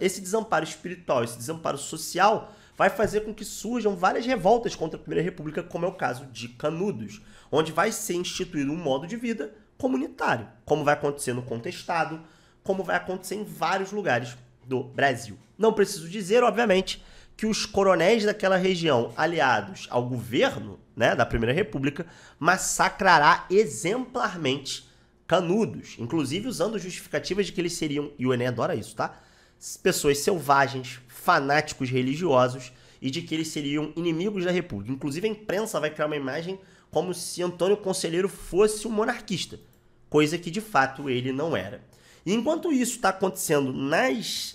esse desamparo espiritual, esse desamparo social vai fazer com que surjam várias revoltas contra a Primeira República, como é o caso de Canudos, onde vai ser instituído um modo de vida comunitário, como vai acontecer no Contestado, como vai acontecer em vários lugares do Brasil. Não preciso dizer, obviamente, que os coronéis daquela região, aliados ao governo, né, da Primeira República, massacrará exemplarmente Canudos, inclusive usando justificativas de que eles seriam, e o Enem adora isso, tá? Pessoas selvagens, fanáticos religiosos, e de que eles seriam inimigos da República. Inclusive a imprensa vai criar uma imagem como se Antônio Conselheiro fosse um monarquista, coisa que de fato ele não era. E enquanto isso está acontecendo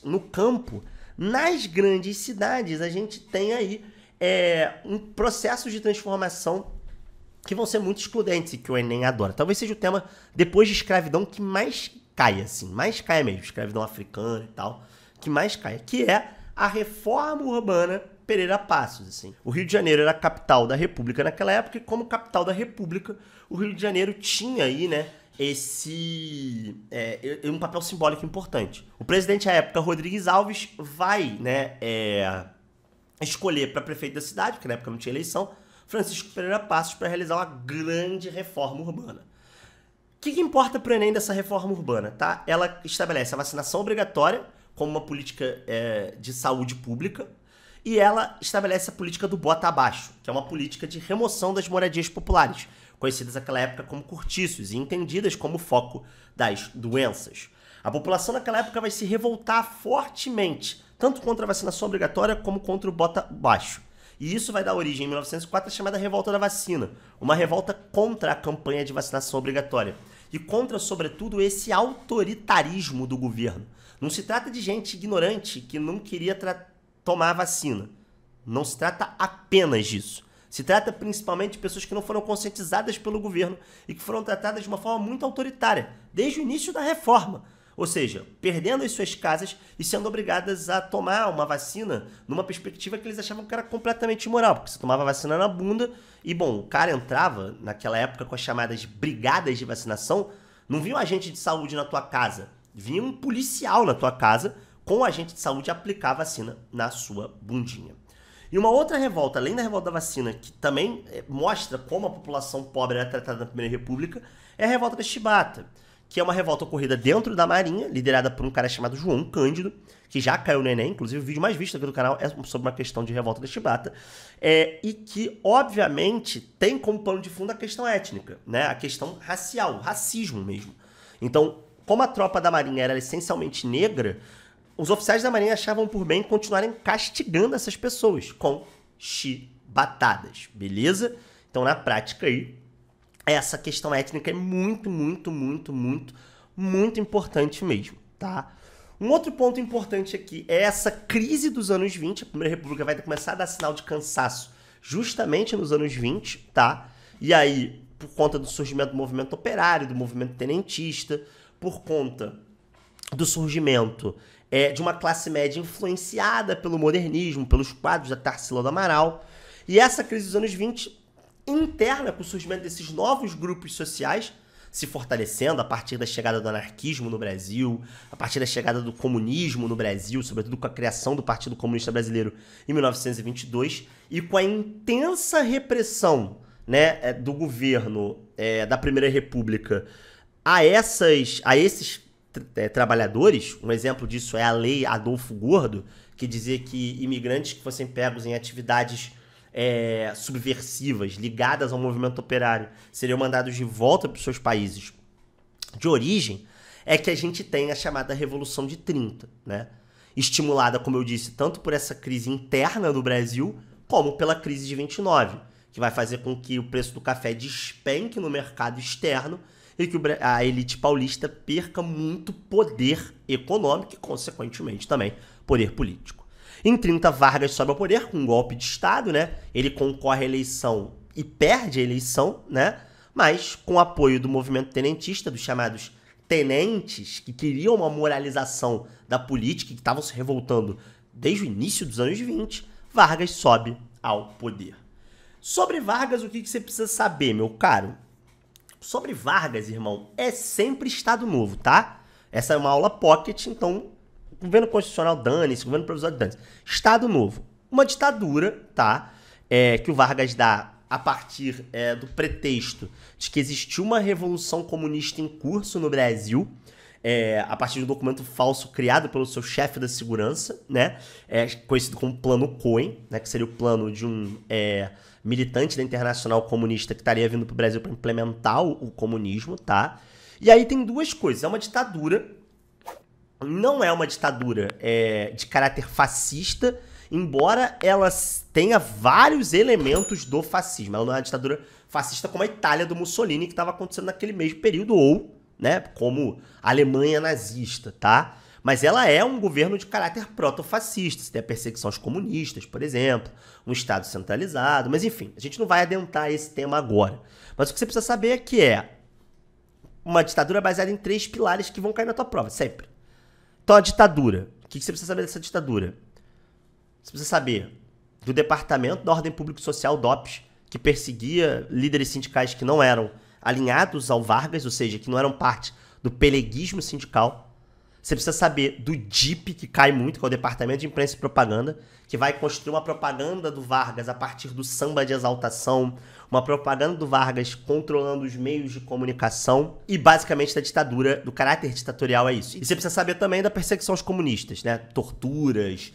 no campo, nas grandes cidades, a gente tem aí um processo de transformação que vão ser muito excludentes e que o Enem adora. Talvez seja o tema, depois de escravidão, que mais cai, assim, mais cai mesmo, escravidão africana e tal, que mais cai, que é a reforma urbana Pereira Passos, assim. O Rio de Janeiro era a capital da República naquela época, e como capital da República, o Rio de Janeiro tinha aí, né, um papel simbólico importante. O presidente à época, Rodrigues Alves, vai, né, escolher para prefeito da cidade, porque na época não tinha eleição, Francisco Pereira Passos, para realizar uma grande reforma urbana. O que importa para o Enem dessa reforma urbana? Tá? Ela estabelece a vacinação obrigatória como uma política de saúde pública, e ela estabelece a política do bota abaixo, que é uma política de remoção das moradias populares, conhecidas naquela época como cortiços e entendidas como foco das doenças. A população naquela época vai se revoltar fortemente, tanto contra a vacinação obrigatória como contra o bota abaixo. E isso vai dar origem, em 1904, à chamada Revolta da Vacina, uma revolta contra a campanha de vacinação obrigatória e contra, sobretudo, esse autoritarismo do governo. Não se trata de gente ignorante que não queria tomar a vacina. Não se trata apenas disso. Se trata principalmente de pessoas que não foram conscientizadas pelo governo e que foram tratadas de uma forma muito autoritária, desde o início da reforma. Ou seja, perdendo as suas casas e sendo obrigadas a tomar uma vacina numa perspectiva que eles achavam que era completamente imoral, porque você tomava a vacina na bunda e, bom, o cara entrava naquela época com as chamadas brigadas de vacinação, não vinha um agente de saúde na tua casa, vinha um policial na tua casa com o agente de saúde aplicar a vacina na sua bundinha. E uma outra revolta, além da revolta da vacina, que também mostra como a população pobre era tratada na Primeira República, é a revolta da Chibata, que é uma revolta ocorrida dentro da Marinha, liderada por um cara chamado João Cândido, que já caiu no Enem, inclusive o vídeo mais visto aqui do canal é sobre uma questão de revolta da Chibata, e que, obviamente, tem como pano de fundo a questão étnica, né? A questão racial, o racismo mesmo. Então, como a tropa da Marinha era essencialmente negra, os oficiais da Marinha achavam por bem continuarem castigando essas pessoas com chibatadas, beleza? Então, na prática aí, essa questão étnica é muito, muito, muito, muito, muito importante mesmo, tá? Um outro ponto importante aqui é essa crise dos anos 20. A Primeira República vai começar a dar sinal de cansaço justamente nos anos 20, tá? E aí, por conta do surgimento do movimento operário, do movimento tenentista, por conta do surgimento de uma classe média influenciada pelo modernismo, pelos quadros da Tarsila do Amaral. E essa crise dos anos 20 interna com o surgimento desses novos grupos sociais se fortalecendo a partir da chegada do anarquismo no Brasil, a partir da chegada do comunismo no Brasil, sobretudo com a criação do Partido Comunista Brasileiro em 1922, e com a intensa repressão, né, do governo da Primeira República a esses trabalhadores. Um exemplo disso é a Lei Adolfo Gordo, que dizia que imigrantes que fossem pegos em atividades subversivas, ligadas ao movimento operário, seriam mandados de volta para os seus países de origem. É que a gente tem a chamada Revolução de 30, né? Estimulada, como eu disse, tanto por essa crise interna do Brasil, como pela crise de 29, que vai fazer com que o preço do café despenque no mercado externo e que a elite paulista perca muito poder econômico e, consequentemente, também poder político. Em 30, Vargas sobe ao poder com um golpe de Estado, né? Ele concorre à eleição e perde a eleição, né? Mas com o apoio do movimento tenentista, dos chamados tenentes, que queriam uma moralização da política, que estavam se revoltando desde o início dos anos 20, Vargas sobe ao poder. Sobre Vargas, o que você precisa saber, meu caro? Sobre Vargas, irmão, é sempre Estado Novo, tá? Essa é uma aula pocket, então governo constitucional dane-se, governo provisório dane-se. Estado Novo. Uma ditadura, tá? Que o Vargas dá a partir do pretexto de que existiu uma revolução comunista em curso no Brasil, a partir de um documento falso criado pelo seu chefe da segurança, né? Conhecido como Plano Cohen, né? Que seria o plano de um militante da Internacional Comunista que estaria vindo para o Brasil para implementar o comunismo, tá? E aí tem duas coisas. É uma ditadura. Não é uma ditadura de caráter fascista, embora ela tenha vários elementos do fascismo. Ela não é uma ditadura fascista como a Itália do Mussolini, que estava acontecendo naquele mesmo período, ou, né, como a Alemanha nazista, tá? Mas ela é um governo de caráter proto-fascista. Você tem a perseguição aos comunistas, por exemplo, um Estado centralizado, mas enfim, a gente não vai adentrar esse tema agora. Mas o que você precisa saber é que é uma ditadura baseada em 3 pilares que vão cair na tua prova, sempre. Então, a ditadura. O que você precisa saber dessa ditadura? Você precisa saber do Departamento da Ordem Pública e Social, DOPS, que perseguia líderes sindicais que não eram alinhados ao Vargas, ou seja, que não eram parte do peleguismo sindical. Você precisa saber do DIP, que cai muito, que é o Departamento de Imprensa e Propaganda, que vai construir uma propaganda do Vargas a partir do samba de exaltação, uma propaganda do Vargas controlando os meios de comunicação, e basicamente da ditadura, do caráter ditatorial é isso. E você precisa saber também da perseguição aos comunistas, né? Torturas,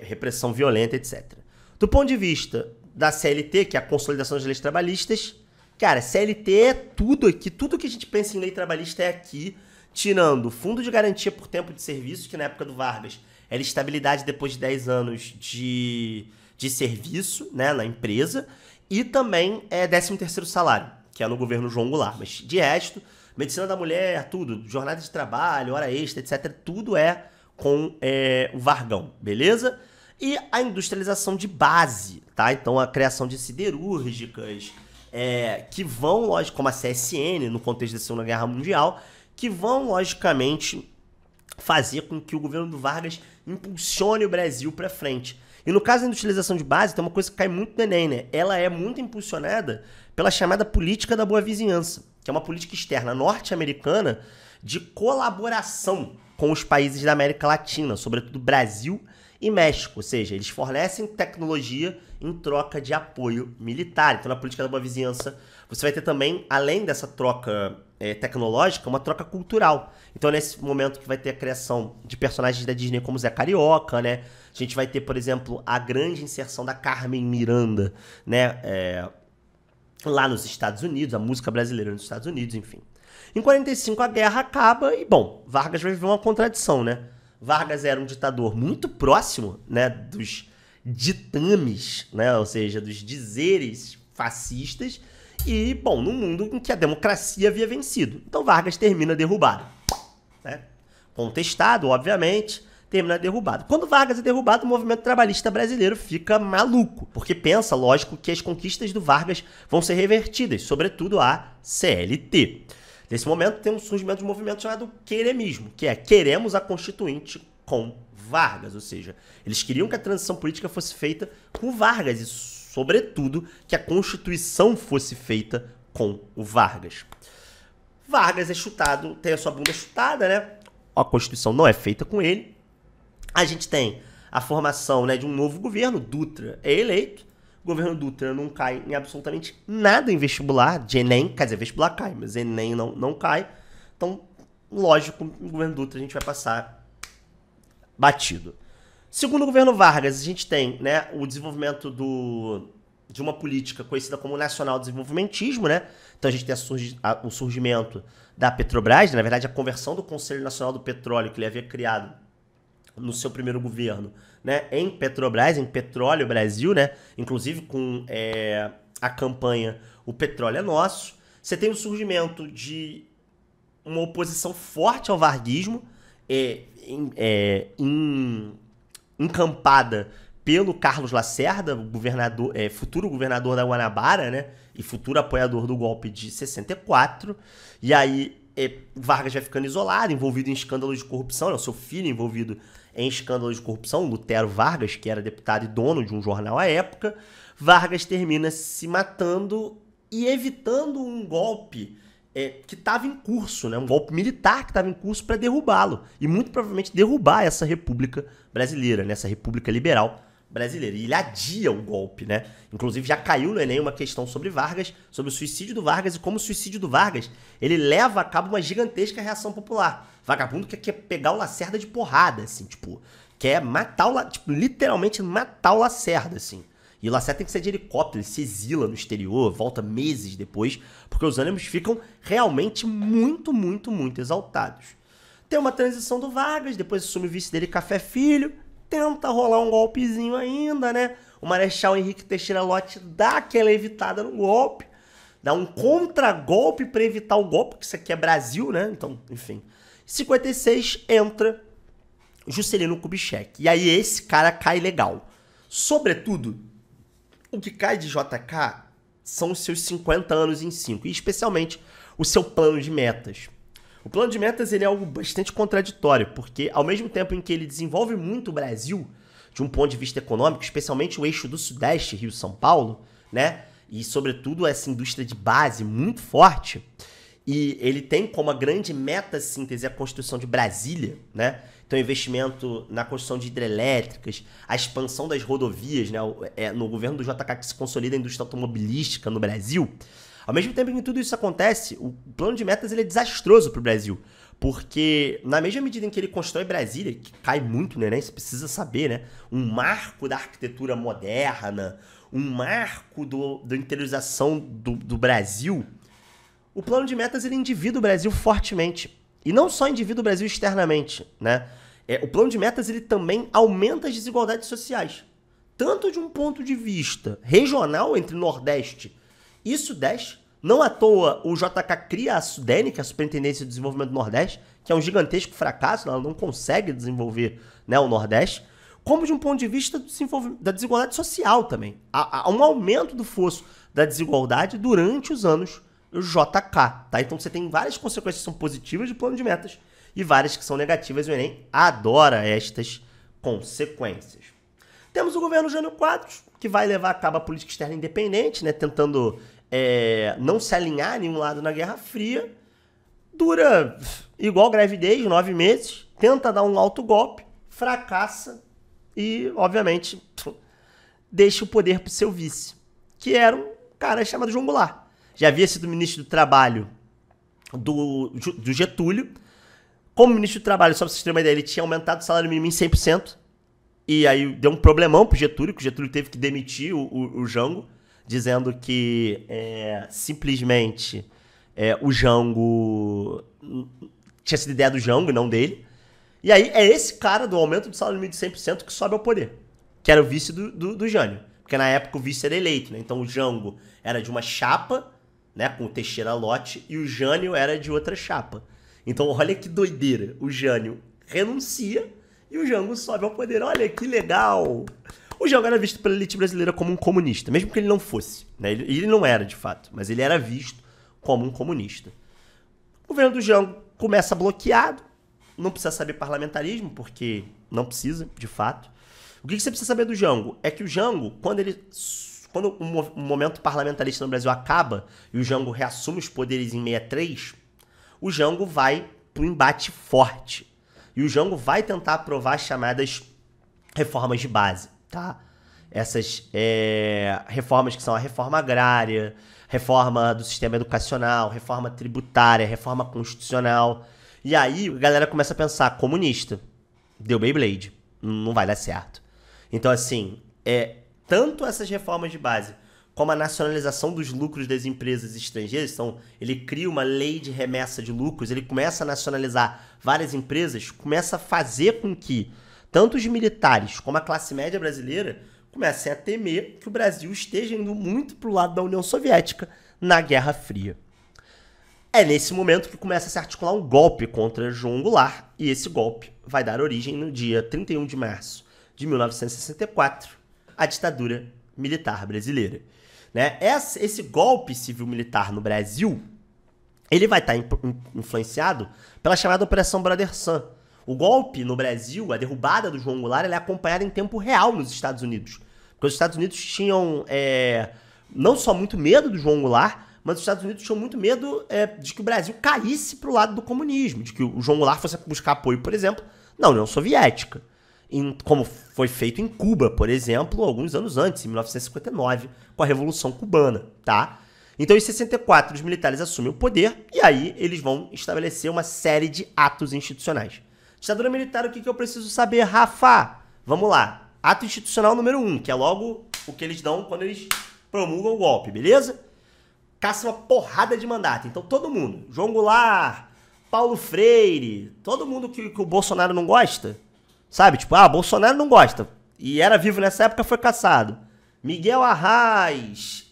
repressão violenta, etc. Do ponto de vista da CLT, que é a Consolidação das Leis Trabalhistas, cara, CLT é tudo aqui, tudo que a gente pensa em lei trabalhista é aqui, tirando o Fundo de Garantia por Tempo de Serviço, que na época do Vargas era estabilidade depois de 10 anos de serviço, né, na empresa, e também 13º salário, que é no governo João Goulart. Mas de resto, medicina da mulher, tudo, jornada de trabalho, hora extra, etc., tudo é com o Vargão, beleza? E a industrialização de base, tá? Então a criação de siderúrgicas, que vão, lógico, como a CSN, no contexto da Segunda Guerra Mundial, que vão, logicamente, fazer com que o governo do Vargas impulsione o Brasil para frente. E no caso da industrialização de base, tem uma coisa que cai muito no Enem, né? Ela é muito impulsionada pela chamada política da boa vizinhança, que é uma política externa norte-americana de colaboração com os países da América Latina, sobretudo Brasil e México. Ou seja, eles fornecem tecnologia em troca de apoio militar. Então, na política da boa vizinhança, você vai ter também, além dessa troca tecnológica, uma troca cultural. Então, nesse momento que vai ter a criação de personagens da Disney como Zé Carioca, né? A gente vai ter, por exemplo, a grande inserção da Carmen Miranda, né? Lá nos Estados Unidos, a música brasileira nos Estados Unidos, enfim. Em 45 a guerra acaba e, bom, Vargas vai viver uma contradição, né? Vargas era um ditador muito próximo, né, dos ditames, né, ou seja, dos dizeres fascistas, E, bom, num mundo em que a democracia havia vencido. Então Vargas termina derrubado, né? Contestado, obviamente, termina derrubado. Quando Vargas é derrubado, o movimento trabalhista brasileiro fica maluco, porque pensa, lógico, que as conquistas do Vargas vão ser revertidas, sobretudo a CLT. Nesse momento tem um surgimento de um movimento chamado queremismo, que é queremos a Constituinte com Vargas, ou seja, eles queriam que a transição política fosse feita com Vargas e, sobretudo, que a Constituição fosse feita com o Vargas. Vargas é chutado, tem a sua bunda chutada, né? A Constituição não é feita com ele. A gente tem a formação, né, de um novo governo, Dutra é eleito. O governo Dutra não cai em absolutamente nada em vestibular, de Enem, quer dizer, vestibular cai, mas Enem não cai. Então, lógico, o governo Dutra a gente vai passar batido. Segundo o governo Vargas, a gente tem, né, o desenvolvimento de uma política conhecida como nacional desenvolvimentismo, né? Então a gente tem o surgimento da Petrobras, na verdade a conversão do Conselho Nacional do Petróleo que ele havia criado no seu primeiro governo, né, em Petrobras, em Petróleo Brasil, né? Inclusive com a campanha O Petróleo é Nosso. Você tem o surgimento de uma oposição forte ao varguismo, encampada pelo Carlos Lacerda, governador, futuro governador da Guanabara, né, e futuro apoiador do golpe de 64. E aí Vargas vai ficando isolado, envolvido em escândalos de corrupção, né, o seu filho envolvido em escândalos de corrupção, Lutero Vargas, que era deputado e dono de um jornal à época. Vargas termina se matando e evitando um golpe que estava em curso, né? Um golpe militar que estava em curso para derrubá-lo. E muito provavelmente derrubar essa república brasileira, né? Essa república liberal brasileira. E ele adia o golpe, né? Inclusive já caiu no Enem uma questão sobre Vargas, sobre o suicídio do Vargas e como o suicídio do Vargas, ele leva a cabo uma gigantesca reação popular. Vagabundo quer pegar o Lacerda de porrada, assim, tipo, quer matar o tipo, literalmente matar o Lacerda, assim. E o Lacerda tem que ser de helicóptero, ele se exila no exterior, volta meses depois, porque os ânimos ficam realmente muito, muito, muito exaltados. Tem uma transição do Vargas, depois assume o vice dele, Café Filho, tenta rolar um golpezinho ainda, né? O Marechal Henrique Teixeira Lott dá aquela evitada no golpe, dá um contragolpe para evitar o golpe, porque isso aqui é Brasil, né? Então, enfim. Em 56 entra Juscelino Kubitschek. E aí esse cara cai legal. Sobretudo, o que cai de JK são os seus 50 anos em 5, e especialmente o seu plano de metas. O plano de metas ele é algo bastante contraditório, porque ao mesmo tempo em que ele desenvolve muito o Brasil, de um ponto de vista econômico, especialmente o eixo do Sudeste, Rio-São Paulo, né? E sobretudo essa indústria de base muito forte, e ele tem como a grande meta-síntese a construção de Brasília, né? Então, investimento na construção de hidrelétricas, a expansão das rodovias, né? No governo do JK que se consolida a indústria automobilística no Brasil. Ao mesmo tempo que tudo isso acontece, o plano de metas ele é desastroso para o Brasil, porque na mesma medida em que ele constrói Brasília, que cai muito no Enem, você precisa saber, né? Um marco da arquitetura moderna, um marco da interiorização do Brasil. O plano de metas ele endivida o Brasil fortemente. E não só endivida o Brasil externamente, né? O plano de metas ele também aumenta as desigualdades sociais. Tanto de um ponto de vista regional entre Nordeste e Sudeste. Não à toa o JK cria a Sudene, que é a Superintendência de Desenvolvimento do Nordeste, que é um gigantesco fracasso, ela não consegue desenvolver, né, o Nordeste. Como de um ponto de vista da desigualdade social também. Há um aumento do fosso da desigualdade durante os anos o JK, tá? Então você tem várias consequências que são positivas do plano de metas e várias que são negativas, e o Enem adora estas consequências. Temos o governo Jânio Quadros, que vai levar a cabo a política externa independente, né? Tentando não se alinhar a nenhum lado na Guerra Fria. Dura igual gravidez, 9 meses, tenta dar um alto golpe, fracassa e, obviamente, deixa o poder para o seu vice, que era um cara chamado João Goulart. Já havia sido ministro do Trabalho do Getúlio. Como ministro do Trabalho, só para vocês terem uma ideia, ele tinha aumentado o salário mínimo em 100%. E aí deu um problemão pro Getúlio, que o Getúlio teve que demitir o Jango, dizendo que simplesmente o Jango tinha sido ideia do Jango e não dele. E aí é esse cara do aumento do salário mínimo de 100% que sobe ao poder, que era o vice do Jânio. Porque na época o vice era eleito, né? Então o Jango era de uma chapa né, com o Teixeira Lott, e o Jânio era de outra chapa. Então olha que doideira, o Jânio renuncia e o Jango sobe ao poder. Olha que legal! O Jango era visto pela elite brasileira como um comunista, mesmo que ele não fosse, né? Ele não era de fato, mas ele era visto como um comunista. O governo do Jango começa bloqueado, não precisa saber parlamentarismo, porque não precisa, de fato. O que você precisa saber do Jango? É que o Jango, quando o momento parlamentarista no Brasil acaba e o Jango reassume os poderes em 63, o Jango vai para um embate forte. E o Jango vai tentar aprovar as chamadas reformas de base, tá? Essas reformas que são a reforma agrária, reforma do sistema educacional, reforma tributária, reforma constitucional. E aí a galera começa a pensar, comunista, deu Beyblade, não vai dar certo. Então assim, tanto essas reformas de base como a nacionalização dos lucros das empresas estrangeiras, então ele cria uma lei de remessa de lucros, ele começa a nacionalizar várias empresas, começa a fazer com que tanto os militares como a classe média brasileira comecem a temer que o Brasil esteja indo muito para o lado da União Soviética na Guerra Fria. É nesse momento que começa a se articular um golpe contra João Goulart, e esse golpe vai dar origem no dia 31 de março de 1964 à ditadura militar brasileira. Né? Esse golpe civil-militar no Brasil, ele vai estar influenciado pela chamada Operação Brother Sun. O golpe no Brasil, a derrubada do João Goulart, ela é acompanhada em tempo real nos Estados Unidos. Porque os Estados Unidos tinham não só muito medo do João Goulart, mas os Estados Unidos tinham muito medo de que o Brasil caísse para o lado do comunismo, de que o João Goulart fosse buscar apoio, por exemplo, na União Soviética. Como foi feito em Cuba, por exemplo, alguns anos antes, em 1959, com a Revolução Cubana, tá? Então, em 64, os militares assumem o poder e aí eles vão estabelecer uma série de atos institucionais. Ditadura militar, o que eu preciso saber, Rafa? Vamos lá. Ato institucional número 1, que é logo o que eles dão quando eles promulgam o golpe, beleza? Caça uma porrada de mandato. Então, todo mundo, João Goulart, Paulo Freire, todo mundo que o Bolsonaro não gosta, sabe? Tipo, Bolsonaro não gosta. E era vivo nessa época, foi caçado. Miguel Arraes.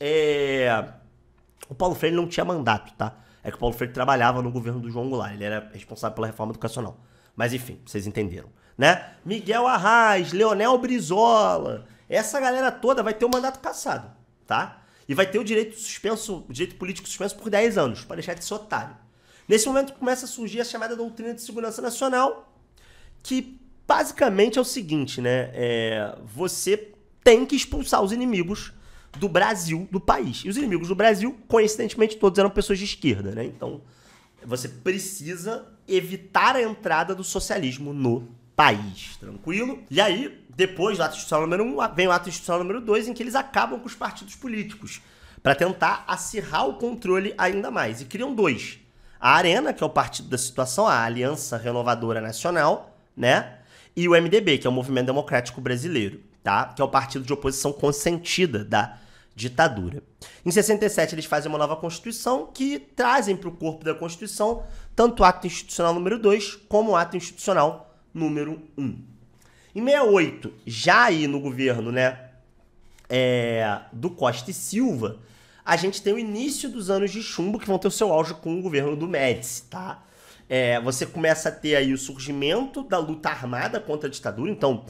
O Paulo Freire não tinha mandato, tá? É que o Paulo Freire trabalhava no governo do João Goulart. Ele era responsável pela reforma educacional. Mas enfim, vocês entenderam, né? Miguel Arraes, Leonel Brizola. Essa galera toda vai ter o mandato cassado, tá? E vai ter o direito político suspenso por 10 anos, para deixar de ser otário. Nesse momento começa a surgir a chamada doutrina de segurança nacional, que basicamente é o seguinte, né? Você tem que expulsar os inimigos do Brasil, do país. E os inimigos do Brasil, coincidentemente, todos eram pessoas de esquerda, né? Então, você precisa evitar a entrada do socialismo no país, tranquilo? E aí, depois do ato institucional número 1, vem o ato institucional número 2, em que eles acabam com os partidos políticos, para tentar acirrar o controle ainda mais. E criam dois. A Arena, que é o partido da situação, a Aliança Renovadora Nacional, né? E o MDB, que é o Movimento Democrático Brasileiro, tá? Que é o partido de oposição consentida da ditadura. Em 67, eles fazem uma nova Constituição que trazem para o corpo da Constituição tanto o ato institucional número 2 como o ato institucional número 1. Em 68, já aí no governo, né, do Costa e Silva, a gente tem o início dos anos de chumbo, que vão ter o seu auge com o governo do Médici, tá? Você começa a ter aí o surgimento da luta armada contra a ditadura. Então,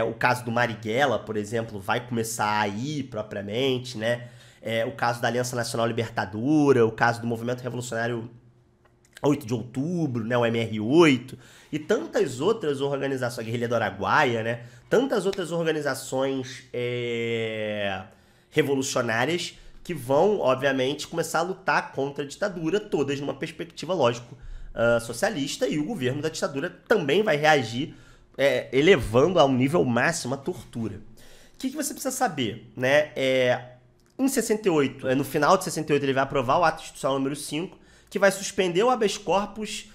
o caso do Marighella, por exemplo, vai começar aí propriamente, né? O caso da Aliança Nacional Libertadora, o caso do Movimento Revolucionário 8 de Outubro, né? O MR8, e tantas outras organizações, a Guerrilha do Araguaia, né? Tantas outras organizações revolucionárias que vão, obviamente, começar a lutar contra a ditadura, todas numa perspectiva, lógico, socialista, e o governo da ditadura também vai reagir, elevando ao nível máximo a tortura. O que você precisa saber, né? Em 68, no final de 68, ele vai aprovar o ato institucional número 5, que vai suspender o habeas corpus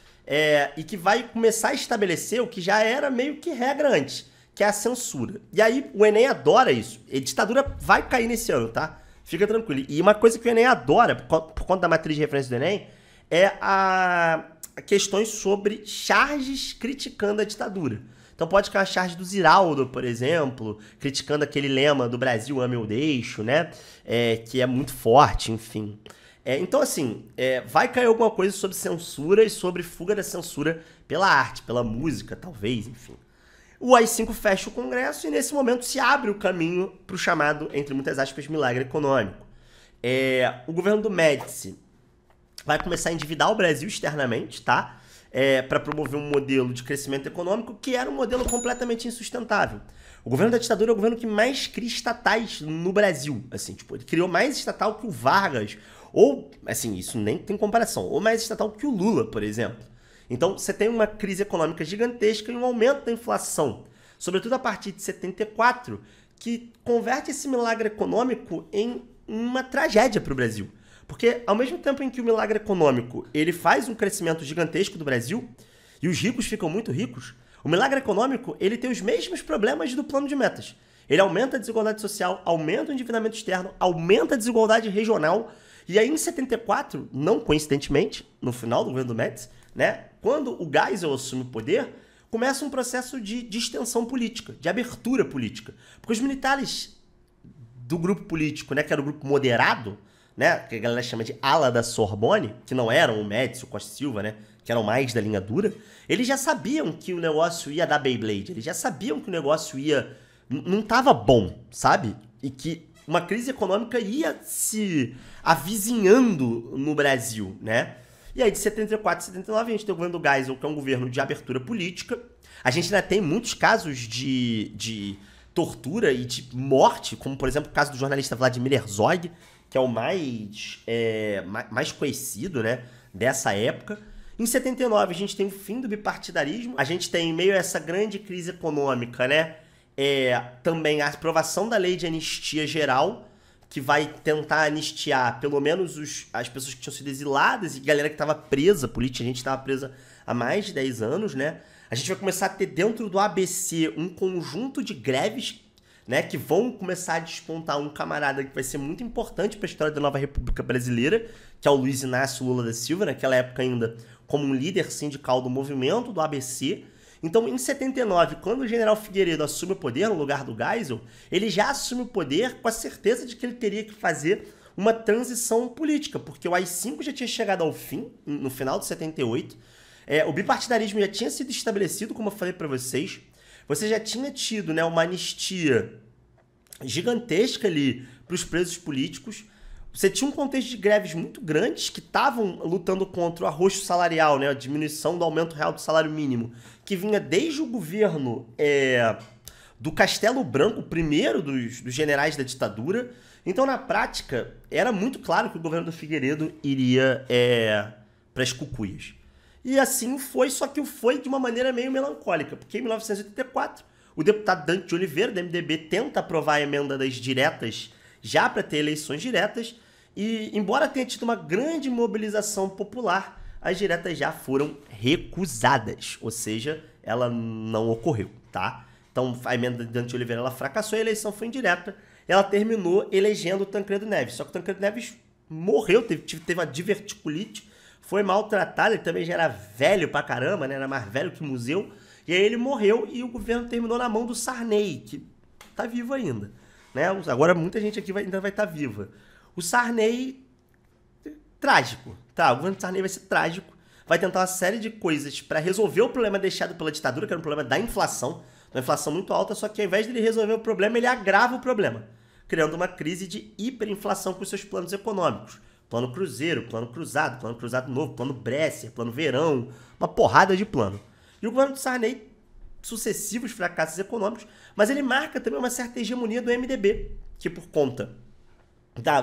e que vai começar a estabelecer o que já era meio que regra antes, que é a censura. E aí o Enem adora isso. A ditadura vai cair nesse ano, tá? Fica tranquilo. E uma coisa que o Enem adora, por conta da matriz de referência do Enem, é questões sobre charges criticando a ditadura. Então pode cair a charge do Ziraldo, por exemplo, criticando aquele lema do Brasil ame ou deixo, né? Que é muito forte, enfim. Então, assim, vai cair alguma coisa sobre censura e sobre fuga da censura pela arte, pela música, talvez, enfim. O AI-5 fecha o Congresso e, nesse momento, se abre o caminho para o chamado, entre muitas aspas, milagre econômico. O governo do Médici vai começar a endividar o Brasil externamente, tá? Para promover um modelo de crescimento econômico que era um modelo completamente insustentável. O governo da ditadura é o governo que mais cria estatais no Brasil. Assim, tipo, ele criou mais estatal que o Vargas, ou, assim, isso nem tem comparação, ou mais estatal que o Lula, por exemplo. Então, você tem uma crise econômica gigantesca e um aumento da inflação, sobretudo a partir de 74, que converte esse milagre econômico em uma tragédia para o Brasil. Porque, ao mesmo tempo em que o milagre econômico ele faz um crescimento gigantesco do Brasil, e os ricos ficam muito ricos, o milagre econômico ele tem os mesmos problemas do plano de metas. Ele aumenta a desigualdade social, aumenta o endividamento externo, aumenta a desigualdade regional. E aí, em 74, não coincidentemente, no final do governo do Médici, né, quando o Geisel assume o poder, começa um processo de distensão política, de abertura política. Porque os militares do grupo político, né, que era o grupo moderado, né, que a galera chama de ala da Sorbonne, que não eram o Médici, o Costa e Silva, né, que eram mais da linha dura, eles já sabiam que o negócio ia dar Beyblade, eles já sabiam que o negócio não tava bom, sabe? E que uma crise econômica ia se avizinhando no Brasil, né? E aí, de 74 a 79, a gente tem o governo do Geisel, que é um governo de abertura política. A gente ainda tem muitos casos de tortura e de morte, como, por exemplo, o caso do jornalista Vladimir Herzog, que é o mais conhecido, né, dessa época. Em 79, a gente tem o fim do bipartidarismo. A gente tem, em meio a essa grande crise econômica, né, também a aprovação da lei de anistia geral, que vai tentar anistiar pelo menos as pessoas que tinham sido exiladas e galera que estava presa, política, a gente estava presa há mais de 10 anos, né? A gente vai começar a ter dentro do ABC um conjunto de greves, né, que vão começar a despontar um camarada que vai ser muito importante para a história da nova República Brasileira, que é o Luiz Inácio Lula da Silva, naquela época ainda como um líder sindical do movimento do ABC. Então, em 79, quando o general Figueiredo assume o poder no lugar do Geisel, ele já assume o poder com a certeza de que ele teria que fazer uma transição política, porque o AI-5 já tinha chegado ao fim, no final de 78, o bipartidarismo já tinha sido estabelecido, como eu falei para vocês, você já tinha tido, né, uma anistia gigantesca ali para os presos políticos, você tinha um contexto de greves muito grandes que estavam lutando contra o arroxo salarial, né, a diminuição do aumento real do salário mínimo, que vinha desde o governo do Castelo Branco, o primeiro dos generais da ditadura. Então, na prática, era muito claro que o governo do Figueiredo iria para as cucuias. E assim foi, só que foi de uma maneira meio melancólica, porque em 1984, o deputado Dante de Oliveira, do MDB, tenta aprovar a emenda das diretas já para ter eleições diretas, e embora tenha tido uma grande mobilização popular, as diretas já foram recusadas, ou seja, ela não ocorreu, tá? Então a emenda de Dante de Oliveira ela fracassou, a eleição foi indireta, ela terminou elegendo o Tancredo Neves, só que o Tancredo Neves morreu, teve uma diverticulite, foi maltratado, ele também já era velho pra caramba, né? Era mais velho que o museu, e aí ele morreu e o governo terminou na mão do Sarney, que tá vivo ainda, né? Agora muita gente aqui ainda vai estar viva. O Sarney, trágico, tá? O governo do Sarney vai ser trágico, vai tentar uma série de coisas para resolver o problema deixado pela ditadura, que era um problema da inflação, uma inflação muito alta, só que ao invés de ele resolver o problema, ele agrava o problema, criando uma crise de hiperinflação com seus planos econômicos. Plano Cruzeiro, Plano Cruzado Novo, Plano Bresser, Plano Verão, uma porrada de plano. E o governo do Sarney, sucessivos fracassos econômicos, mas ele marca também uma certa hegemonia do MDB, que por conta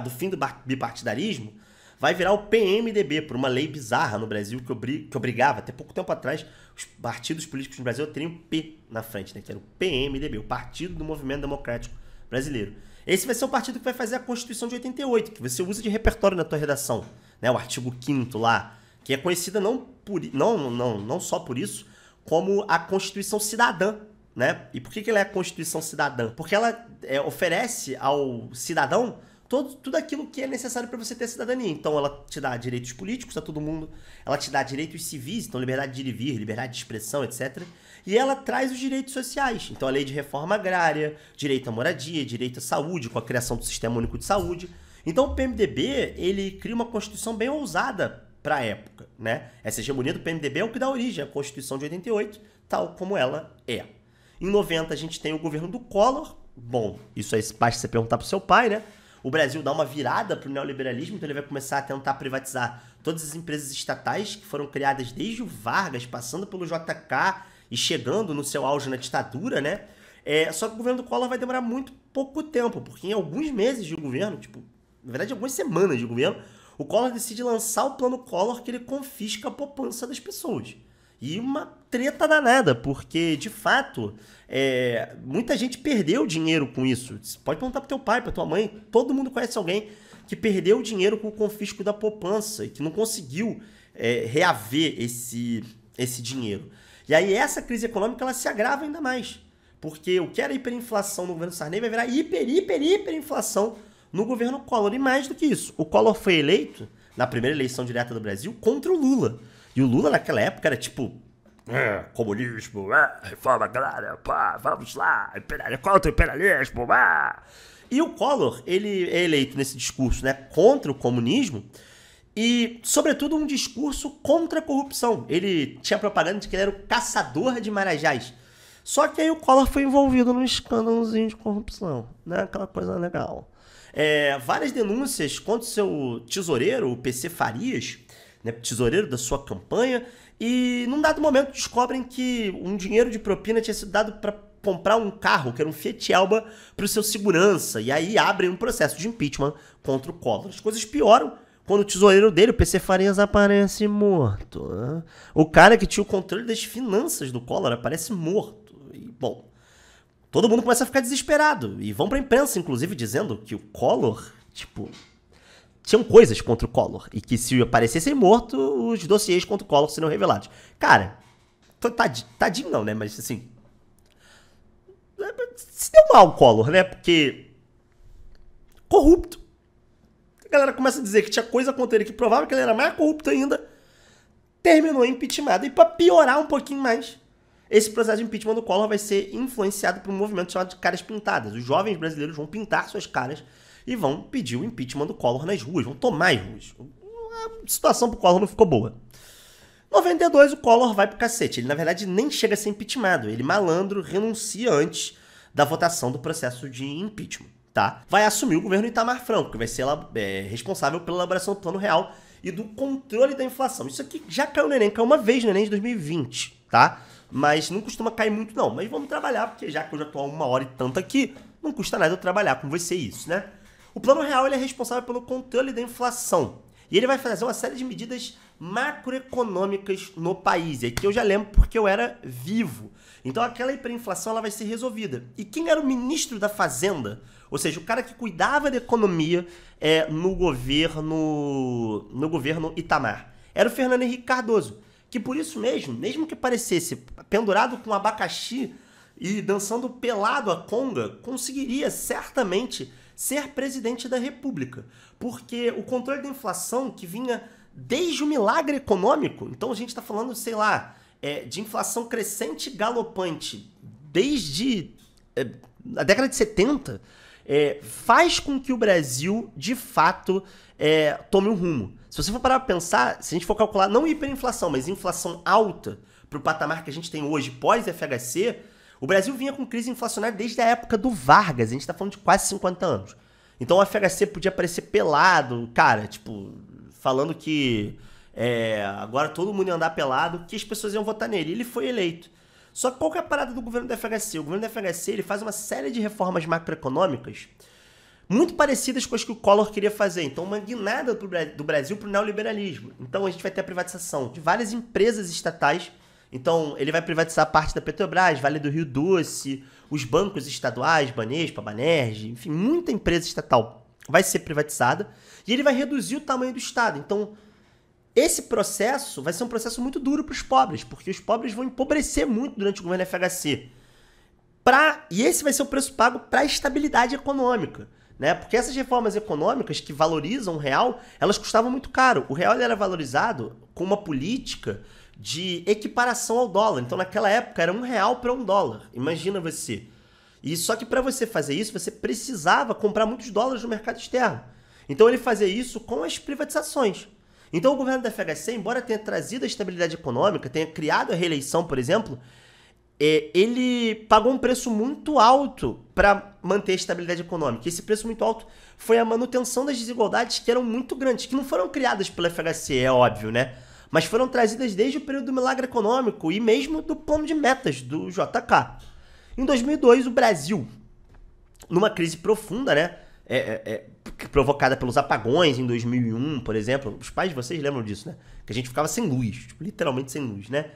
do fim do bipartidarismo, vai virar o PMDB, por uma lei bizarra no Brasil que obrigava, até pouco tempo atrás, os partidos políticos no Brasil teriam P na frente, né, que era o PMDB, o Partido do Movimento Democrático Brasileiro. Esse vai ser o partido que vai fazer a Constituição de 88, que você usa de repertório na tua redação, né, o artigo 5º lá, que é conhecida não só por isso, como a Constituição Cidadã, né? E por que ela é a Constituição Cidadã? Porque ela oferece ao cidadão tudo aquilo que é necessário para você ter cidadania. Então ela te dá direitos políticos a todo mundo, ela te dá direitos civis, então liberdade de ir e vir, liberdade de expressão, etc. E ela traz os direitos sociais. Então a lei de reforma agrária, direito à moradia, direito à saúde, com a criação do Sistema Único de Saúde. Então o PMDB, ele cria uma Constituição bem ousada para a época, né? Essa hegemonia do PMDB é o que dá origem à Constituição de 88, tal como ela é. Em 90 a gente tem o governo do Collor. Bom, isso aí basta você perguntar pro seu pai, né? O Brasil dá uma virada pro neoliberalismo, então ele vai começar a tentar privatizar todas as empresas estatais que foram criadas desde o Vargas, passando pelo JK e chegando no seu auge na ditadura, né? Só que o governo do Collor vai demorar muito pouco tempo, porque em alguns meses de governo, tipo, na verdade algumas semanas de governo, o Collor decide lançar o plano Collor, que ele confisca a poupança das pessoas. E uma treta danada, porque, de fato, muita gente perdeu dinheiro com isso. Você pode perguntar pro teu pai, pra tua mãe, todo mundo conhece alguém que perdeu dinheiro com o confisco da poupança e que não conseguiu reaver esse dinheiro. E aí essa crise econômica ela se agrava ainda mais, porque o que era hiperinflação no governo Sarney vai virar hiperinflação no governo Collor. E mais do que isso, o Collor foi eleito, na primeira eleição direta do Brasil, contra o Lula. E o Lula naquela época era tipo, comunismo, reforma agrária, pá, vamos lá, contra o imperialismo, pá. E o Collor, ele é eleito nesse discurso, né, contra o comunismo e, sobretudo, um discurso contra a corrupção. Ele tinha propaganda de que ele era o caçador de marajás. Só que aí o Collor foi envolvido num escândalozinho de corrupção, né, aquela coisa legal. Várias denúncias contra o seu tesoureiro, o PC Farias, né, tesoureiro da sua campanha, e num dado momento descobrem que um dinheiro de propina tinha sido dado para comprar um carro, que era um Fiat Alba, para o seu segurança, e aí abrem um processo de impeachment contra o Collor. As coisas pioram quando o tesoureiro dele, o PC Farias, aparece morto, né? O cara que tinha o controle das finanças do Collor aparece morto. E, bom, todo mundo começa a ficar desesperado, e vão para a imprensa, inclusive, dizendo que o Collor, tipo, tinham coisas contra o Collor, e que se aparecessem morto, os dossiês contra o Collor seriam revelados. Cara, tadinho não, né? Mas assim, se deu mal o Collor, né? Porque corrupto. A galera começa a dizer que tinha coisa contra ele que provava que ele era mais corrupto ainda. Terminou impeachmentado. E pra piorar um pouquinho mais, esse processo de impeachment do Collor vai ser influenciado por um movimento chamado de caras pintadas. Os jovens brasileiros vão pintar suas caras e vão pedir o impeachment do Collor nas ruas, vão tomar as ruas. A situação pro Collor não ficou boa. Em 92, o Collor vai pro cacete. Ele, na verdade, nem chega a ser impeachmentado. Ele, malandro, renuncia antes da votação do processo de impeachment, tá? Vai assumir o governo Itamar Franco, que vai ser responsável pela elaboração do Plano Real e do controle da inflação. Isso aqui já caiu no Enem, caiu uma vez no Enem de 2020, tá? Mas não costuma cair muito, não. Mas vamos trabalhar, porque já que eu já tô há 1h e tanto aqui, não custa nada eu trabalhar com você isso, né? O Plano Real ele é responsável pelo controle da inflação. E ele vai fazer uma série de medidas macroeconômicas no país. E aqui eu já lembro porque eu era vivo. Então aquela hiperinflação ela vai ser resolvida. E quem era o ministro da Fazenda, ou seja, o cara que cuidava da economia no governo Itamar, era o Fernando Henrique Cardoso. Que por isso mesmo que parecesse pendurado com abacaxi e dançando pelado a conga, conseguiria certamente ser presidente da República. Porque o controle da inflação que vinha desde o milagre econômico, então a gente está falando, sei lá, de inflação crescente e galopante desde a década de 70, faz com que o Brasil, de fato, tome um rumo. Se você for parar para pensar, se a gente for calcular não hiperinflação, mas inflação alta para o patamar que a gente tem hoje pós-FHC, o Brasil vinha com crise inflacionária desde a época do Vargas, a gente está falando de quase 50 anos. Então o FHC podia parecer pelado, cara, tipo, falando que agora todo mundo ia andar pelado, que as pessoas iam votar nele. Ele foi eleito. Só que qual que é a parada do governo do FHC? O governo do FHC ele faz uma série de reformas macroeconômicas muito parecidas com as que o Collor queria fazer. Então, uma guinada do Brasil para o neoliberalismo. Então, a gente vai ter a privatização de várias empresas estatais. Então, ele vai privatizar parte da Petrobras, Vale do Rio Doce, os bancos estaduais, Banespa, Banerj, enfim, muita empresa estatal vai ser privatizada. E ele vai reduzir o tamanho do Estado. Então, esse processo vai ser um processo muito duro para os pobres, porque os pobres vão empobrecer muito durante o governo FHC. E esse vai ser o preço pago para a estabilidade econômica, né? Porque essas reformas econômicas que valorizam o real, elas custavam muito caro. O real ele era valorizado com uma política de equiparação ao dólar. Então, naquela época, era R$1 para $1. Imagina você. E só que para você fazer isso, você precisava comprar muitos dólares no mercado externo. Então ele fazia isso com as privatizações. Então o governo da FHC, embora tenha trazido a estabilidade econômica, tenha criado a reeleição, por exemplo, ele pagou um preço muito alto para manter a estabilidade econômica. Esse preço muito alto foi a manutenção das desigualdades que eram muito grandes, que não foram criadas pela FHC, é óbvio, né? Mas foram trazidas desde o período do milagre econômico e mesmo do plano de metas do JK. Em 2002, o Brasil, numa crise profunda, né? Provocada pelos apagões em 2001, por exemplo. Os pais de vocês lembram disso, né? Que a gente ficava sem luz, tipo, literalmente sem luz, né?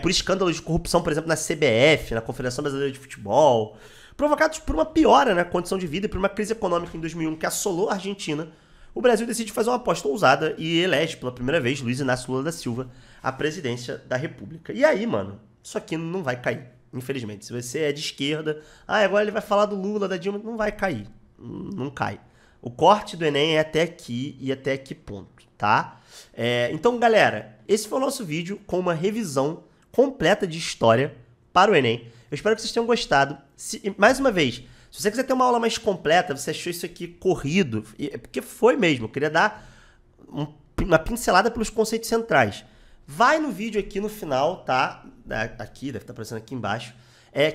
Por escândalos de corrupção, por exemplo, na CBF, na Confederação Brasileira de Futebol, provocados por uma piora na condição de vida e por uma crise econômica em 2001 que assolou a Argentina. O Brasil decide fazer uma aposta ousada e elege pela primeira vez Luiz Inácio Lula da Silva à presidência da República. E aí, mano, isso aqui não vai cair, infelizmente. Se você é de esquerda, agora ele vai falar do Lula, da Dilma, não vai cair. Não cai. O corte do Enem é até aqui e até que ponto, tá? Então, galera, esse foi o nosso vídeo com uma revisão completa de história para o Enem. Eu espero que vocês tenham gostado. Mais uma vez, se você quiser ter uma aula mais completa, você achou isso aqui corrido, porque foi mesmo, eu queria dar uma pincelada pelos conceitos centrais. Vai no vídeo aqui no final, tá? Aqui, deve estar aparecendo aqui embaixo,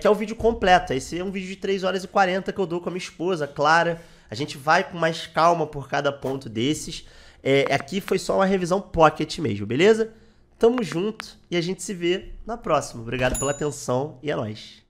que é o vídeo completo. Esse é um vídeo de 3 horas e 40 que eu dou com a minha esposa, Clara. A gente vai com mais calma por cada ponto desses. Aqui foi só uma revisão pocket mesmo, beleza? Tamo junto e a gente se vê na próxima. Obrigado pela atenção e é nóis.